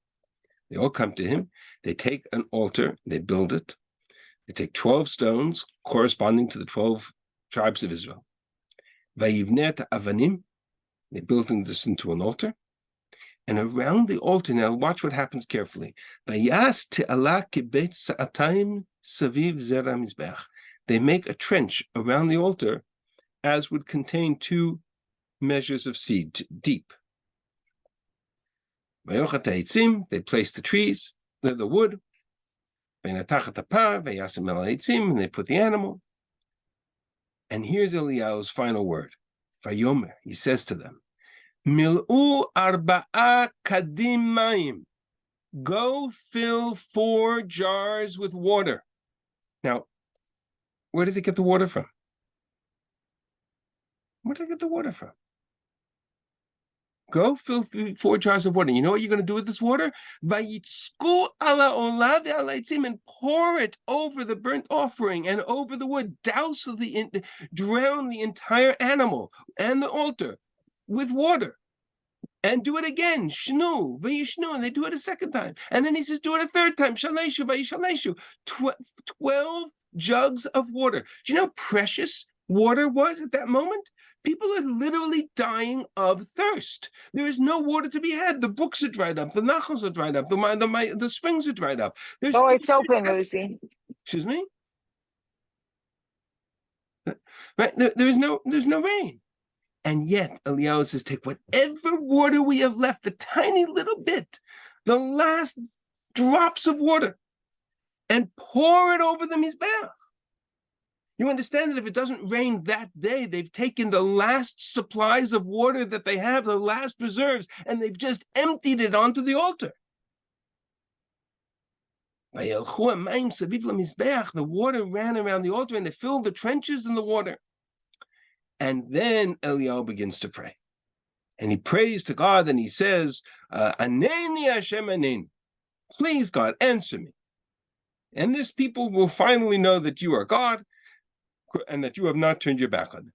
They all come to him. They take an altar, they build it. They take 12 stones corresponding to the 12 tribes of Israel. Vayivnet avanim, they build this into an altar. And around the altar, now watch what happens carefully. Vayas te'ala kibet sa'atayim saviv zera mizbeach. They make a trench around the altar as would contain 2 measures of seed deep. They place the trees, the wood, and they put the animal. And here's Eliyahu's final word. Vayomer, he says to them, Mil'u arba'a kadim mayim. Go fill 4 jars with water. Now, where did they get the water from? Where did they get the water from? Go fill 4 jars of water. You know what you're going to do with this water? And pour it over the burnt offering and over the wood. Drown the entire animal and the altar with water. And do it again. Shnu, vayishnu, and they do it a 2nd time. And then he says, do it a 3rd time. Shaleshu, vayishaleshu. 12 jugs of water. Do you know how precious water was at that moment? People are literally dying of thirst. There is no water to be had. The brooks are dried up. The nachals are dried up. The springs are dried up. It's open, Lucy. Excuse me? Right? There's no rain. And yet, Eliyahu says, take whatever water we have left, the tiny little bit the last drops of water, and pour it over the Mizbeach. You understand that if it doesn't rain that day, they've taken the last supplies of water that they have, the last reserves, and they've just emptied it onto the altar. The water ran around the altar and it filled the trenches in the water. And then Eliyahu begins to pray. And he prays to God and he says, Aneni Hashem aneni. Please, God, answer me. And this people will finally know that you are God and that you have not turned your back on them.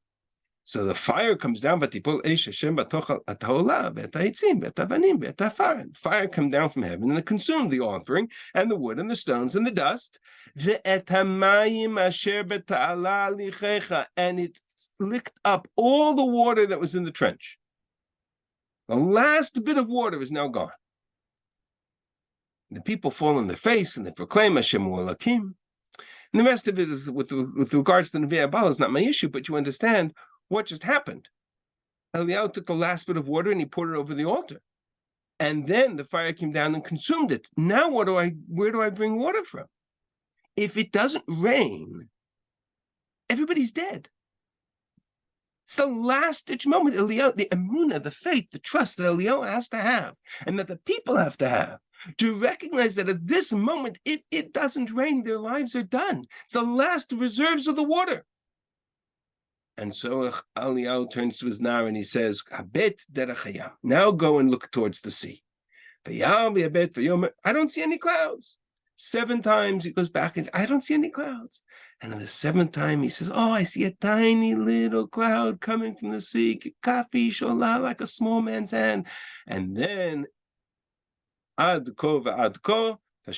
So the fire comes down, fire come down from heaven and it consumed the offering and the wood and the stones and the dust. And it licked up all the water that was in the trench. The last bit of water is now gone. The people fall on their face and they proclaim Hashem Elokim. And the rest of it is with regards to the Nevi'ah Baal is not my issue, but you understand what just happened. Eliyahu took the last bit of water and he poured it over the altar. And then the fire came down and consumed it. Now where do I bring water from? If it doesn't rain, everybody's dead. It's the last-ditch moment. Eliyahu, the emunah, the faith, the trust that Eliyahu has to have, and that the people have to have, to recognize that at this moment, if it doesn't rain, their lives are done. It's the last reserves of the water. And so Eliyahu turns to his nar and he says, Habet derech hayam. Now go and look towards the sea. I don't see any clouds. 7 times he goes back and says, I don't see any clouds. And on the 7th time he says, oh, I see a tiny little cloud coming from the sea, kafi sholah, like a small man's hand. And then ad ko v'ad ko, the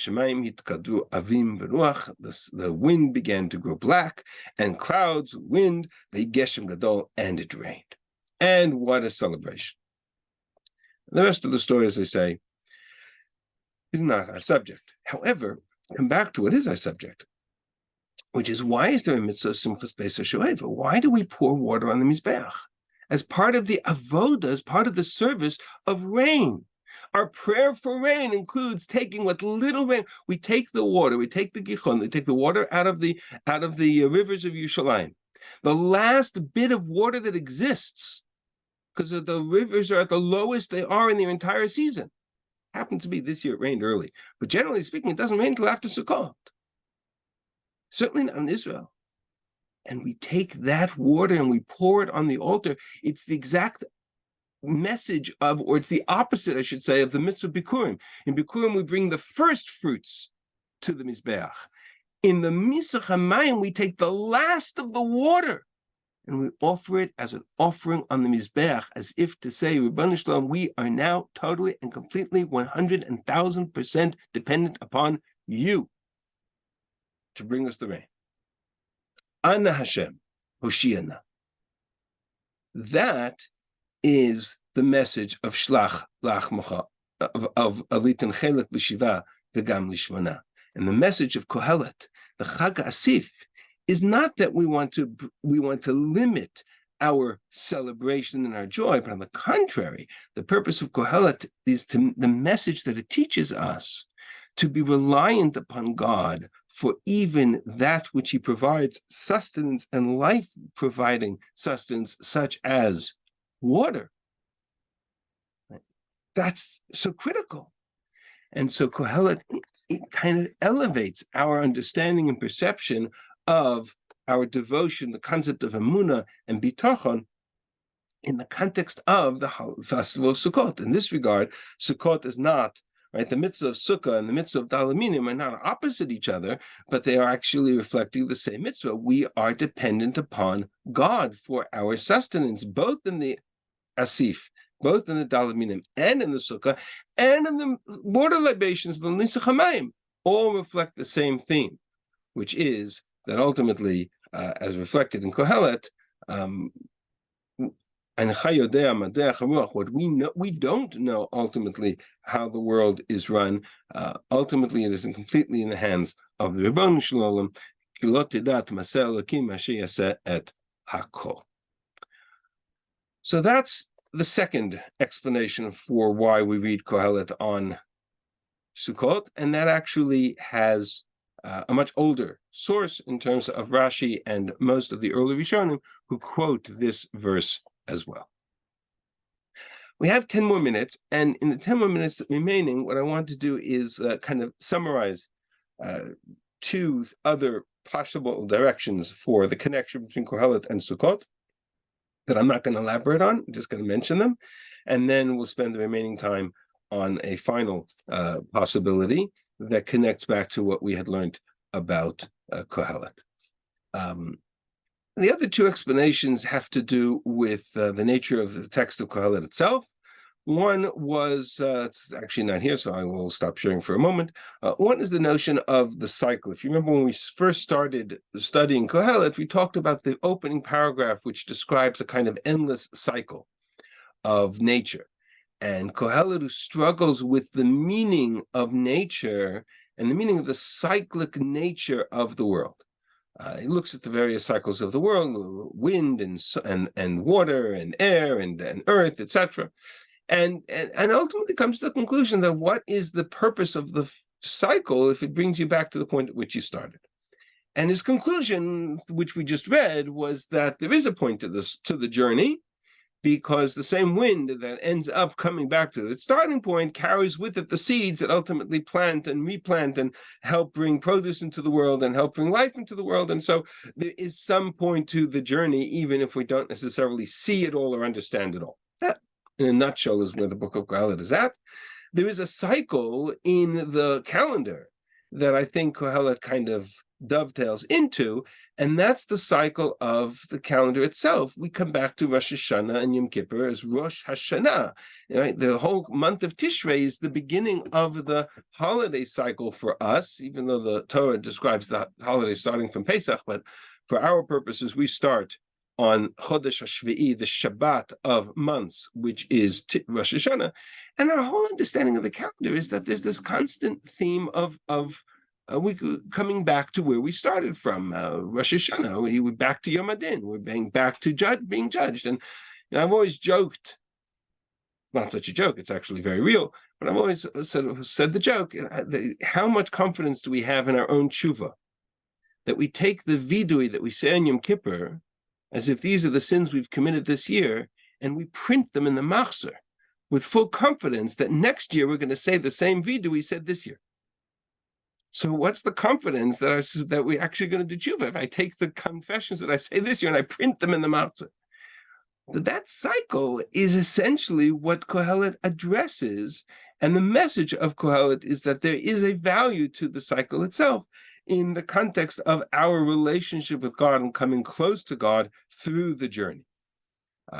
wind began to grow black, and clouds, wind, geshem gadol, and it rained. And what a celebration. The rest of the story, as I say, is not our subject. However, come back to what is our subject, which is why is there a mitzvah simchas beis hashoeva? Why do we pour water on the mizbeach? As part of the avodah, as part of the service of rain. Our prayer for rain includes taking what little rain. We take the water, we take the gichon, we take the water out of the rivers of Yerushalayim. The last bit of water that exists, because the rivers are at the lowest they are in their entire season. Happened to be this year it rained early, but generally speaking, it doesn't rain until after Sukkot. Certainly not in Israel. And we take that water and we pour it on the altar. It's the exact message of, or it's the opposite, I should say, of the mitzvah Bikurim. In Bikurim, we bring the first fruits to the Mizbeach. In the Misach HaMayim, we take the last of the water and we offer it as an offering on the Mizbeach, as if to say, Ribbon Shalom, we are now totally and completely 100,000% dependent upon you to bring us the rain. Ana Hashem, Hoshiana. That is the message of Shlach Lach Mocha, of Alitan Chelek L'Shiva V'gam Lishmana. And the message of Kohelet, the Chag Asif, is not that we want to limit our celebration and our joy, but on the contrary, the purpose of Kohelet is the message that it teaches us to be reliant upon God for even that which He provides sustenance and life-providing sustenance, such as water. That's so critical. And so Kohelet, it kind of elevates our understanding and perception of our devotion, the concept of emunah and bitachon, in the context of the festival of Sukkot. In this regard, Sukkot is not, right, the mitzvah of Sukkah and the mitzvah of Dalaminim are not opposite each other, but they are actually reflecting the same mitzvah. We are dependent upon God for our sustenance, both in the Asif, both in the Dalaminim and in the Sukkah, and in the water libations, the Nisach HaMayim, all reflect the same theme, which is that ultimately, as reflected in Kohelet, what we know, we don't know ultimately how the world is run. Ultimately, it is completely in the hands of the Ribbon Shalom. So that's the second explanation for why we read Kohelet on Sukkot, and that actually has a much older source in terms of Rashi and most of the early Rishonim who quote this verse as well. We have 10 more minutes, and in the 10 more minutes remaining, what I want to do is kind of summarize two other possible directions for the connection between Kohelet and Sukkot that I'm not going to elaborate on. I'm just going to mention them, and then we'll spend the remaining time on a final possibility that connects back to what we had learned about Kohelet. The other two explanations have to do with the nature of the text of Kohelet itself. One was, it's actually not here, so I will stop sharing for a moment. One is the notion of the cycle. If you remember when we first started studying Kohelet, we talked about the opening paragraph, which describes a kind of endless cycle of nature. And Kohelet, who struggles with the meaning of nature and the meaning of the cyclic nature of the world. He looks at the various cycles of the world, wind and water and air and earth, etc., and ultimately comes to the conclusion that what is the purpose of the cycle if it brings you back to the point at which you started? And his conclusion, which we just read, was that there is a point to the journey, because the same wind that ends up coming back to its starting point carries with it the seeds that ultimately plant and replant and help bring produce into the world and help bring life into the world. And so there is some point to the journey, even if we don't necessarily see it all or understand it all. That, in a nutshell, is where the book of Kohelet is at. There is a cycle in the calendar that I think Kohelet kind of dovetails into, and that's the cycle of the calendar itself. We come back to Rosh Hashanah and Yom Kippur as Rosh Hashanah. Right? The whole month of Tishrei is the beginning of the holiday cycle for us, even though the Torah describes the holiday starting from Pesach, but for our purposes, we start on Chodesh HaShvi'i, the Shabbat of months, which is Rosh Hashanah. And our whole understanding of the calendar is that there's this constant theme of we coming back to where we started from, Rosh Hashanah. We're back to Yom Adin. We're being back to being judged. And I've always joked, not such a joke, it's actually very real, but I've always said the joke, how much confidence do we have in our own tshuva, that we take the vidui that we say on Yom Kippur, as if these are the sins we've committed this year, and we print them in the machzor with full confidence that next year we're going to say the same vidui we said this year. So what's the confidence that we're actually going to do tshuva if I take the confessions that I say this year and I print them in the machzor? That cycle is essentially what Kohelet addresses, and the message of Kohelet is that there is a value to the cycle itself in the context of our relationship with God and coming close to God through the journey.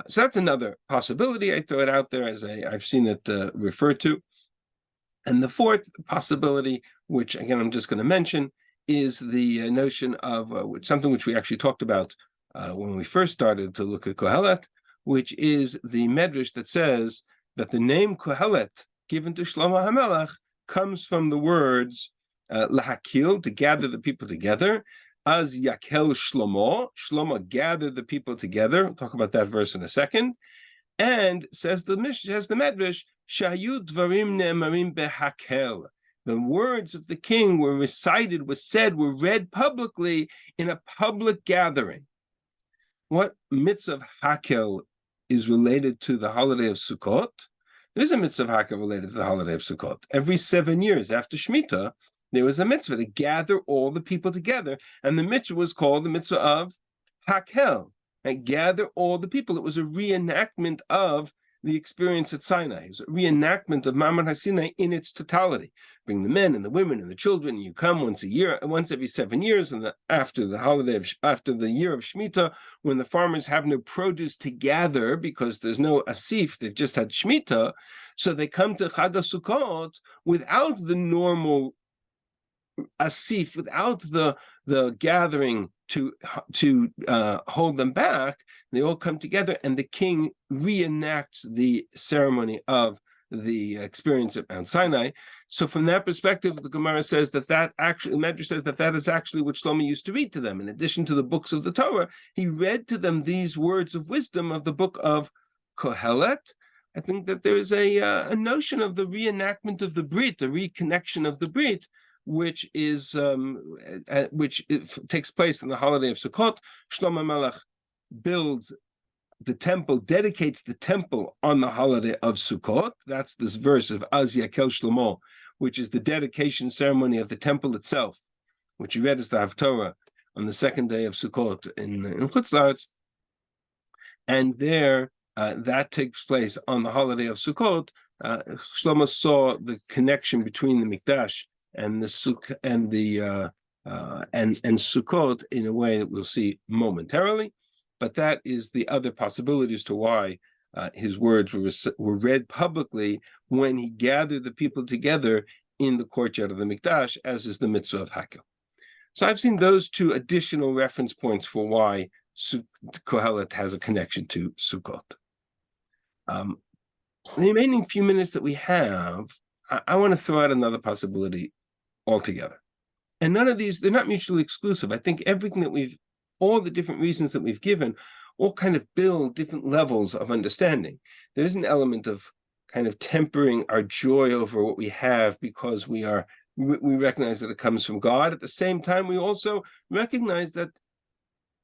So that's another possibility. I throw it out there as I've seen it referred to. And the fourth possibility, which again I'm just going to mention, is the notion of something which we actually talked about when we first started to look at Kohelet, which is the medrash that says that the name Kohelet given to Shlomo HaMelech comes from the words lahakil, to gather the people together, as yakel Shlomo gathered the people together. We'll talk about that verse in a second. And says the medrash, shayu dvarim ne'emarim behakel. The words of the king were recited, were read publicly in a public gathering. What mitzvah of hakel is related to the holiday of Sukkot? There's a mitzvah of hakel related to the holiday of Sukkot. Every 7 years after Shemitah, there was a mitzvah to gather all the people together, and the mitzvah was called the mitzvah of hakel. And gather all the people. It was a reenactment of the experience at Sinai. It was a reenactment of Ma'amad HaSinai in its totality. Bring the men and the women and the children, and you come once every 7 years, and after the year of Shemitah, when the farmers have no produce to gather because there's no asif, they've just had Shemitah, so they come to Chag HaSukkot without the normal asif, without the gathering to hold them back. They all come together, and the king reenacts the ceremony of the experience at Mount Sinai. So from that perspective, the Gemara says the Medrash says that is actually what Shlomo used to read to them. In addition to the books of the Torah, he read to them these words of wisdom of the book of Kohelet. I think that there is a notion of the reenactment of the Brit, the reconnection of the Brit, which takes place in the holiday of Sukkot. Shlomo Melech builds the temple, dedicates the temple on the holiday of Sukkot. That's this verse of Az Yakel Shlomo, which is the dedication ceremony of the temple itself, which you read as the Haftorah on the second day of Sukkot in Chutz La'aretz. And there, that takes place on the holiday of Sukkot. Shlomo saw the connection between the Mikdash and the and Sukkot in a way that we'll see momentarily. But that is the other possibility as to why his words were read publicly when he gathered the people together in the courtyard of the Mikdash, as is the mitzvah of Hakel. So I've seen those two additional reference points for why Kohelet has a connection to Sukkot. The remaining few minutes that we have, I want to throw out another possibility altogether. And none of these, they're not mutually exclusive. I think everything that all the different reasons that we've given, all kind of build different levels of understanding. There's an element of kind of tempering our joy over what we have because we recognize that it comes from God. At the same time, we also recognize that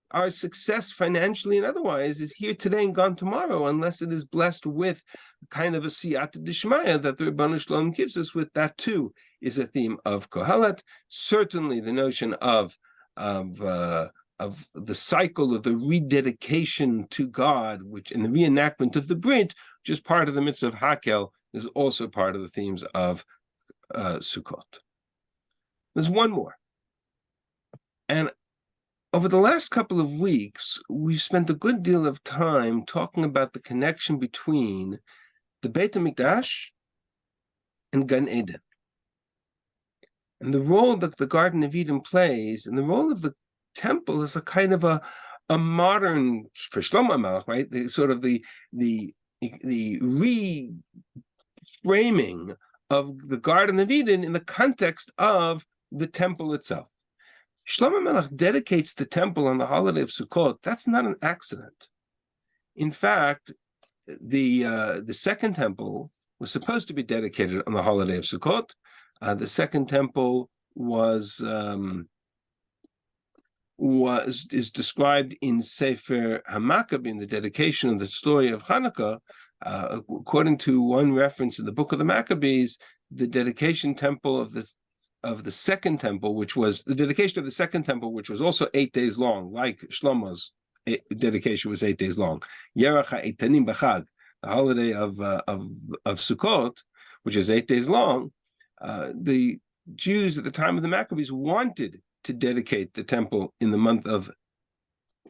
our success financially and otherwise is here today and gone tomorrow, unless it is blessed with kind of a siyata d'shmaya that the Ribono Shel Olam gives us with. That too is a theme of Kohelet. Certainly the notion of the cycle of the rededication to God, which in the reenactment of the Brit, which is part of the mitzvah of Hakel, is also part of the themes of Sukkot. There's one more. And over the last couple of weeks, we've spent a good deal of time talking about the connection between the Beit HaMikdash and Gan Eden, and the role that the Garden of Eden plays, and the role of the temple as a kind of a modern, for Shlomo Melech, right? The sort of the reframing of the Garden of Eden in the context of the temple itself. Shlomo Melech dedicates the temple on the holiday of Sukkot. That's not an accident. In fact, the second temple was supposed to be dedicated on the holiday of Sukkot. The second temple is described in Sefer HaMaccabim, in the dedication of the story of Hanukkah. According to one reference in the book of the Maccabees, the dedication temple of the second temple, which was the dedication of the second temple, which was also 8 days long, like Shlomo's dedication was 8 days long. Yerach ha'etanim b'chag, the holiday of Sukkot, which is 8 days long. The Jews at the time of the Maccabees wanted to dedicate the temple in the month of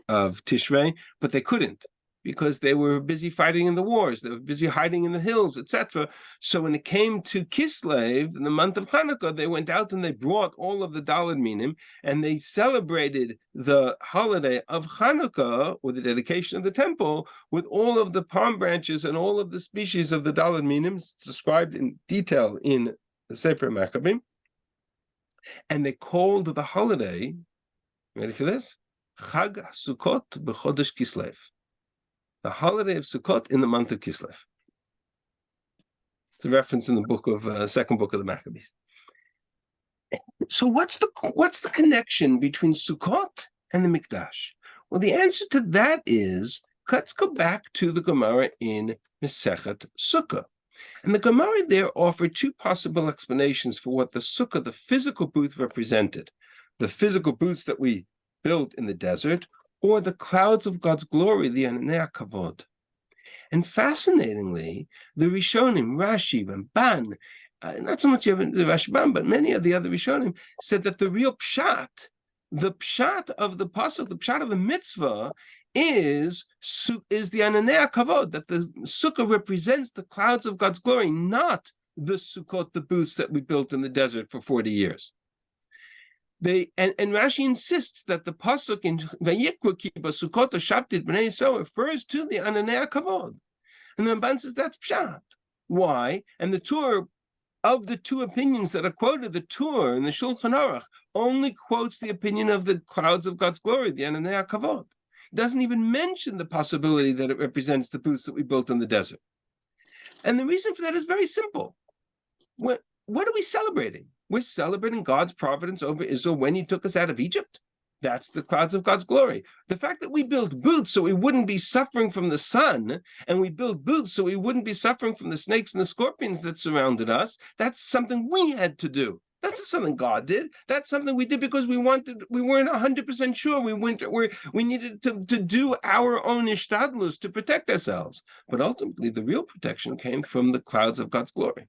Tishrei, but they couldn't because they were busy fighting in the wars. They were busy hiding in the hills, etc. So when it came to Kislev, in the month of Hanukkah, they went out and they brought all of the Daled Minim, and they celebrated the holiday of Hanukkah, or the dedication of the temple, with all of the palm branches and all of the species of the Daled Minim, described in detail in the Sefer Maccabim. And they called the holiday, ready for this? Chag Sukkot b'chodesh Kislev. The holiday of Sukkot in the month of Kislev. It's a reference in the book of second book of the Maccabees. So what's the connection between Sukkot and the Mikdash? Well, the answer to that is, let's go back to the Gemara in Masechet Sukkah. And the Gemara there offered two possible explanations for what the Sukkah, the physical booth, represented. The physical booths that we built in the desert, or the clouds of God's glory, the Ananei Kavod. And fascinatingly, the Rishonim, Rashi, Ramban, not so much even the Rashbam, but many of the other Rishonim said that the real pshat, the pshat of the pasuk, the pshat of the mitzvah, is the Ananei Kavod, that the sukkah represents the clouds of God's glory, not the sukkot, the booths that we built in the desert for 40 years. And Rashi insists that the pasuk in Vayikra ki basukot shabtit b'nei Yisrael refers to the Ananei Kavod, and the Ramban says that's pshat. Why? And the Torah, of the two opinions that are quoted, the Torah and the Shulchan Aruch only quotes the opinion of the clouds of God's glory, the Ananei Kavod. It doesn't even mention the possibility that it represents the booths that we built in the desert. And the reason for that is very simple. What are we celebrating? We're celebrating God's providence over Israel when he took us out of Egypt. That's the clouds of God's glory. The fact that we built booths so we wouldn't be suffering from the sun, and we built booths so we wouldn't be suffering from the snakes and the scorpions that surrounded us, that's something we had to do. That's not something God did. That's something we did because we weren't 100% sure. We needed to do our own ishtadlus to protect ourselves. But ultimately, the real protection came from the clouds of God's glory.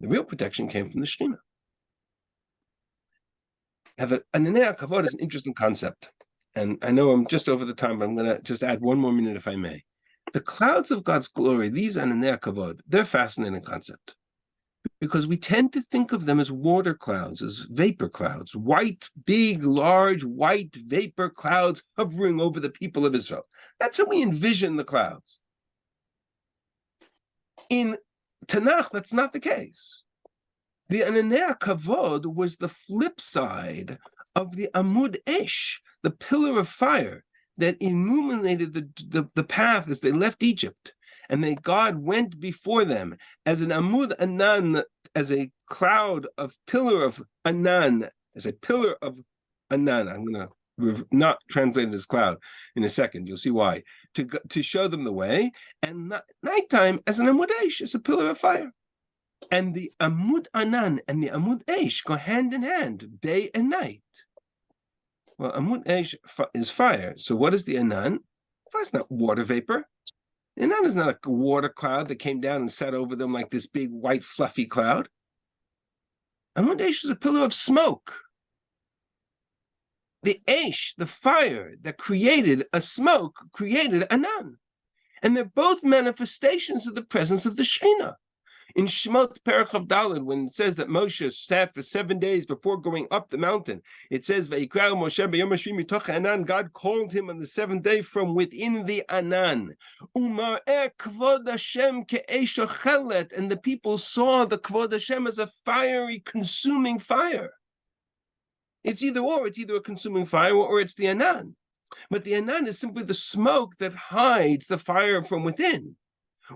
The real protection came from the Shekhinah. Now, the Ananei Kavod is an interesting concept. And I know I'm just over the time, but I'm going to just add one more minute if I may. The clouds of God's glory, these Ananei Kavod, they're a fascinating concept. Because we tend to think of them as water clouds, as vapor clouds, white, big, large, white vapor clouds hovering over the people of Israel. That's how we envision the clouds. In Tanakh, that's not the case. The Ananei Kavod was the flip side of the Amud Esh, the pillar of fire that illuminated the path as they left Egypt. And God went before them as an Amud Anan, as a cloud of pillar of Anan, as a pillar of Anan. I'm going to not translate it as cloud in a second. You'll see why. To show them the way. And nighttime as an Amud Esh, as a pillar of fire. And the Amud Anan and the Amud Esh go hand in hand, day and night. Well, Amud Esh is fire. So what is the Anan? Well, it's not water vapor. Anan is not a water cloud that came down and sat over them like this big white fluffy cloud. Amud Esh is a pillar of smoke. The Esh, the fire that created a smoke, created Anan. And they're both manifestations of the presence of the Shekhinah. In Shemot Perach Daled, when it says that Moshe sat for 7 days before going up the mountain, it says, "Vayikra Moshe b'yom hashvi mitoch Anan." God called him on the 7th day from within the Anan. Umar'eh kvod Hashem ke'esh kohelet, and the people saw the kvod Hashem as a fiery, consuming fire. It's either or. It's either a consuming fire or it's the Anan. But the Anan is simply the smoke that hides the fire from within.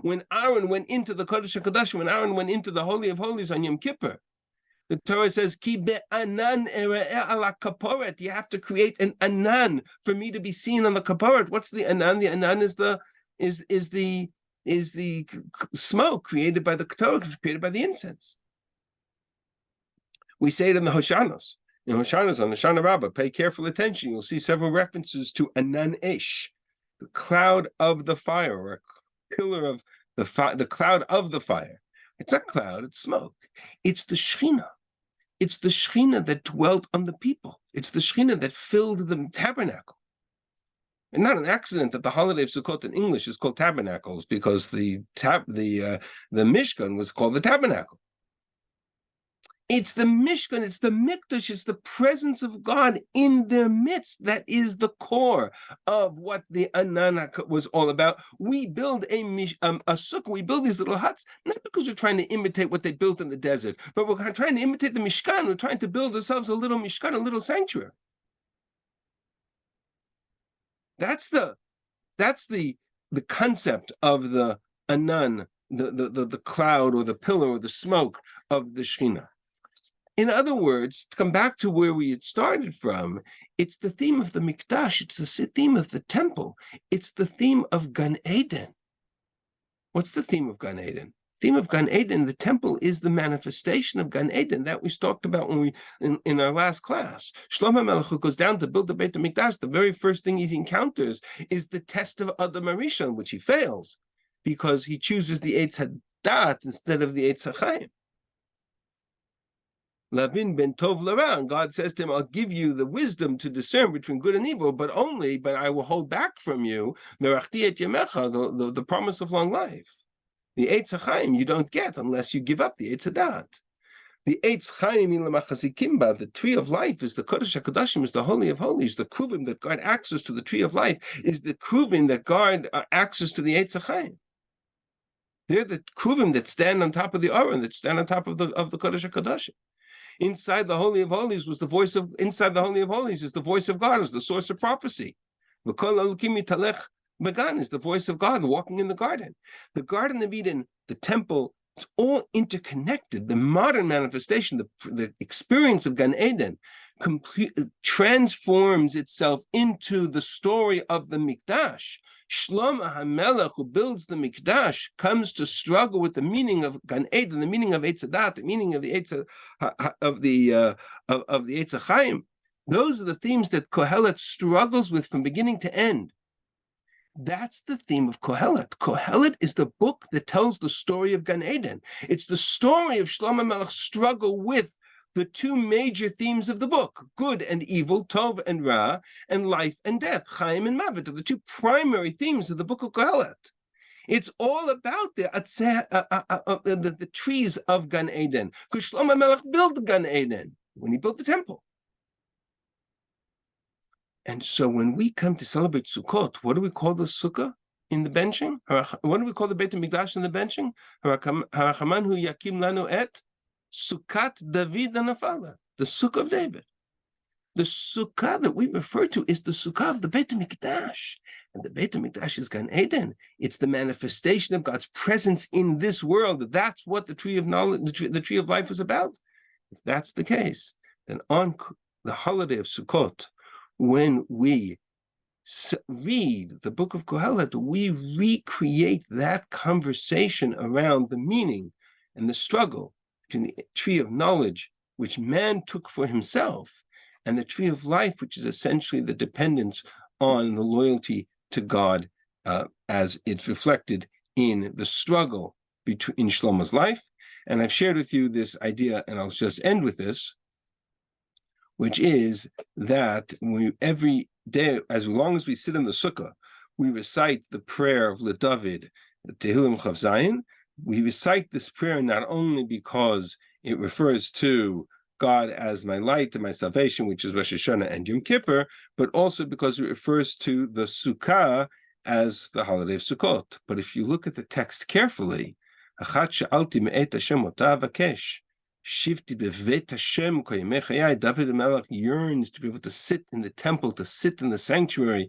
When Aaron went into the Kodesh HaKadosh, when Aaron went into the Holy of Holies on Yom Kippur, the Torah says, "Ki be'anan ere'eh ala kaporet." You have to create an anan for me to be seen on the kaporet. What's the anan? The anan is the smoke created by the Torah, created by the incense. We say it in the Hoshanos. In Hoshanos, on the Hoshana Rabbah, pay careful attention. You'll see several references to Anan Esh, the cloud of the fire, or a pillar of the fire, the cloud of the fire. It's not cloud, it's smoke. It's the Shekhinah. It's the Shekhinah that dwelt on the people. It's the Shekhinah that filled the tabernacle. And not an accident that the holiday of Sukkot in English is called tabernacles, because the Mishkan was called the tabernacle. It's the Mishkan, it's the Mikdash, it's the presence of God in their midst that is the core of what the Anan was all about. We build a sukkah, we build these little huts, not because we're trying to imitate what they built in the desert, but we're trying to imitate the Mishkan. We're trying to build ourselves a little Mishkan, a little sanctuary. That's the concept of the Anan, the cloud or the pillar or the smoke of the Shekhinah. In other words, to come back to where we had started from, it's the theme of the Mikdash, it's the theme of the temple, it's the theme of Gan Eden. What's the theme of Gan Eden? The theme of Gan Eden, the temple, is the manifestation of Gan Eden that we talked about when in our last class. Shlomo Melech, who goes down to build the Beit HaMikdash, the very first thing he encounters is the test of Adam HaRishon, which he fails because he chooses the Eitz HaDat instead of the Eitz HaChaim. Lavin ben Tov Lara, God says to him, "I'll give you the wisdom to discern between good and evil, but I will hold back from you the promise of long life. The Eitz HaChaim you don't get unless you give up the Eitz HaDat. The Eitz Chaim in Lamachazikimba, the tree of life, is the Kodesh HaKadoshim, is the Holy of Holies. The Kruvim that guard access to the tree of life is the Kruvim that guard access to the Eitz HaChaim. They're the Kruvim that stand on top of the Aron, that stand on top of the Kodesh HaKadoshim. Inside the Holy of Holies is the voice of God, is the source of prophecy. Began is the voice of God walking in the Garden. The Garden of Eden, the temple, it's all interconnected. The modern manifestation, the experience of Gan Eden, transforms itself into the story of the Mikdash. Shlomo HaMelech, who builds the Mikdash, comes to struggle with the meaning of Gan Eden, the meaning of Eitz Hadat, the meaning of the Eitz Chaim. Those are the themes that Kohelet struggles with from beginning to end. That's the theme of Kohelet. Kohelet is the book that tells the story of Gan Eden. It's the story of Shlomo HaMelech's struggle with the two major themes of the book, good and evil, Tov and Ra, and life and death, Chaim and Mavet, are the two primary themes of the book of Kohelet. It's all about the trees of Gan Eden, because Shlomo HaMelech built Gan Eden when he built the temple. And so when we come to celebrate Sukkot, what do we call the sukkah in the benching? What do we call the Beit HaMikdash in the benching? Harachaman hu yakim lanu et Sukkot David Anafala, the sukkah of David. The sukkah that we refer to is the sukkah of the Beit HaMikdash. And the Beit HaMikdash is Gan Eden. It's the manifestation of God's presence in this world. That's what the tree of knowledge, the tree of life was about. If that's the case, then on the holiday of Sukkot, when we read the book of Kohelet, we recreate that conversation around the meaning and the struggle between the tree of knowledge, which man took for himself, and the tree of life, which is essentially the dependence on the loyalty to God, as it's reflected in the struggle in Shlomo's life. And I've shared with you this idea, and I'll just end with this, which is that every day, as long as we sit in the sukkah, we recite the prayer of LeDavid, Tehillim Chav Zayin. We recite this prayer not only because it refers to God as my light and my salvation, which is Rosh Hashanah and Yom Kippur, but also because it refers to the Sukkah as the holiday of Sukkot. But if you look at the text carefully, Shivti bevet Hashem koyemei chayai. David HaMelech yearns to be able to sit in the temple, to sit in the sanctuary,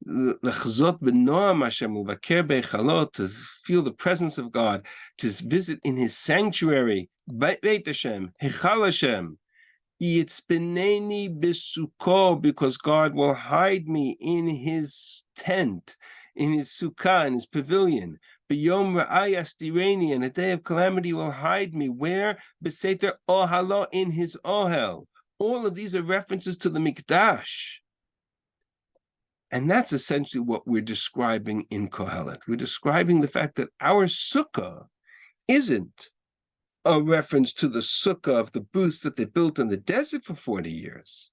lechzot b'noam Hashem uvaker beichalot, to feel the presence of God, to visit in His sanctuary, Beit Hashem, Heichal Hashem. Yitzbeneni b'sukkah, because God will hide me in His tent, in His sukkah, in His pavilion. B'yom ra'ayas direni, and a day of calamity will hide me. Where? B'seter ohalo, in His ohel. All of these are references to the Mikdash. And that's essentially what we're describing in Kohelet. We're describing the fact that our sukkah isn't a reference to the sukkah of the booths that they built in the desert for 40 years.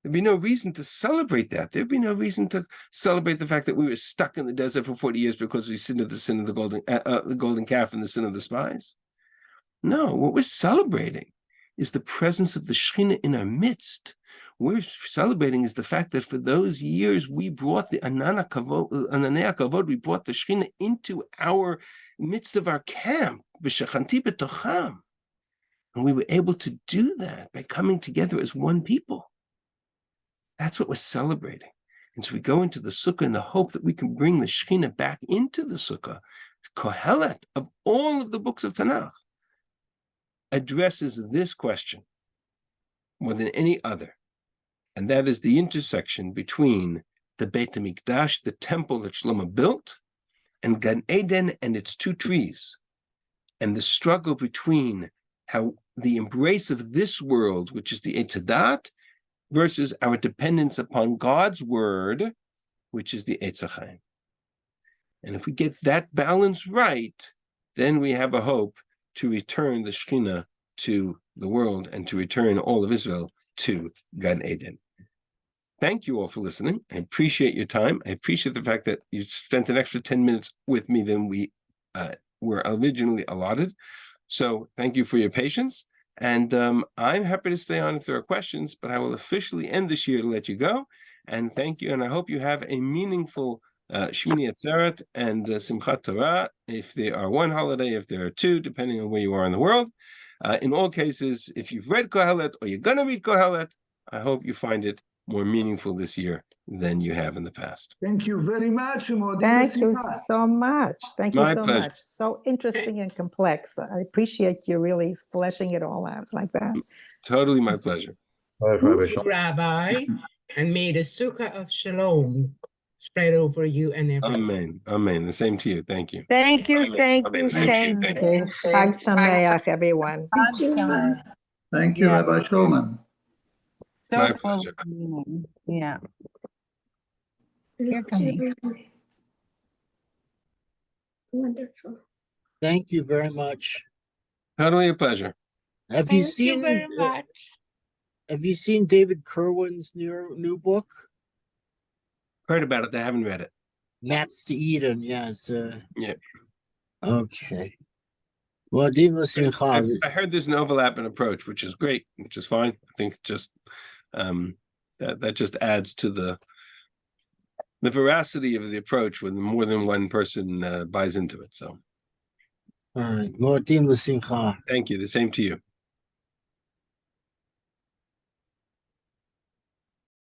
There'd be no reason to celebrate that. There'd be no reason to celebrate the fact that we were stuck in the desert for 40 years because we sinned of the sin of the golden calf and the sin of the spies. No, what we're celebrating is the presence of the Shekhinah in our midst. We're celebrating is the fact that for those years we brought the Ananei Kavod, we brought the Shekhinah into our midst of our camp, B'shechanti b'tocham. And we were able to do that by coming together as one people. That's what we're celebrating. And so we go into the sukkah in the hope that we can bring the Shekhinah back into the sukkah. Kohelet, of all of the books of Tanakh, addresses this question more than any other. And that is the intersection between the Beit HaMikdash, the temple that Shlomo built, and Gan Eden and its two trees, and the struggle between how the embrace of this world, which is the Eitz Hadat, versus our dependence upon God's word, which is the Eitz Chaim. And if we get that balance right, then we have a hope to return the Shekhinah to the world and to return all of Israel to Gan Eden. Thank you all for listening. I appreciate your time. I appreciate the fact that you spent an extra 10 minutes with me than we were originally allotted. So thank you for your patience. And I'm happy to stay on if there are questions, but I will officially end this year to let you go. And thank you. And I hope you have a meaningful Shmini Atzeret and Simchat Torah, if there are one holiday, if there are two, depending on where you are in the world. In all cases, if you've read Kohelet or you're going to read Kohelet, I hope you find it more meaningful this year than you have in the past. Thank you very much. Thank you so much. Thank you My so pleasure. much. So interesting and complex. I appreciate you really fleshing it all out like that. Totally my pleasure. Rabbi, and may the sukkah of shalom spread over you and everyone. Amen. Amen. The same to you. Thank you. Thank you, thank you, Thank thank you. you. Hag Sameach, everyone. Thank you, Yeah. Rabbi Shulman. So My full pleasure. of meaning. Yeah. Here coming. Wonderful. Thank you very much. Totally a pleasure. Have you seen have you seen David Kerwin's new book? Heard about it. I haven't read it. Maps to Eden. Yes. Yeah. Okay. Well, Din L'Simcha. I heard there's an overlap in approach, which is great, which is fine. I think just that just adds to the veracity of the approach when more than one person buys into it. So All right. Well, Din L'Simcha. thank you. The same to you.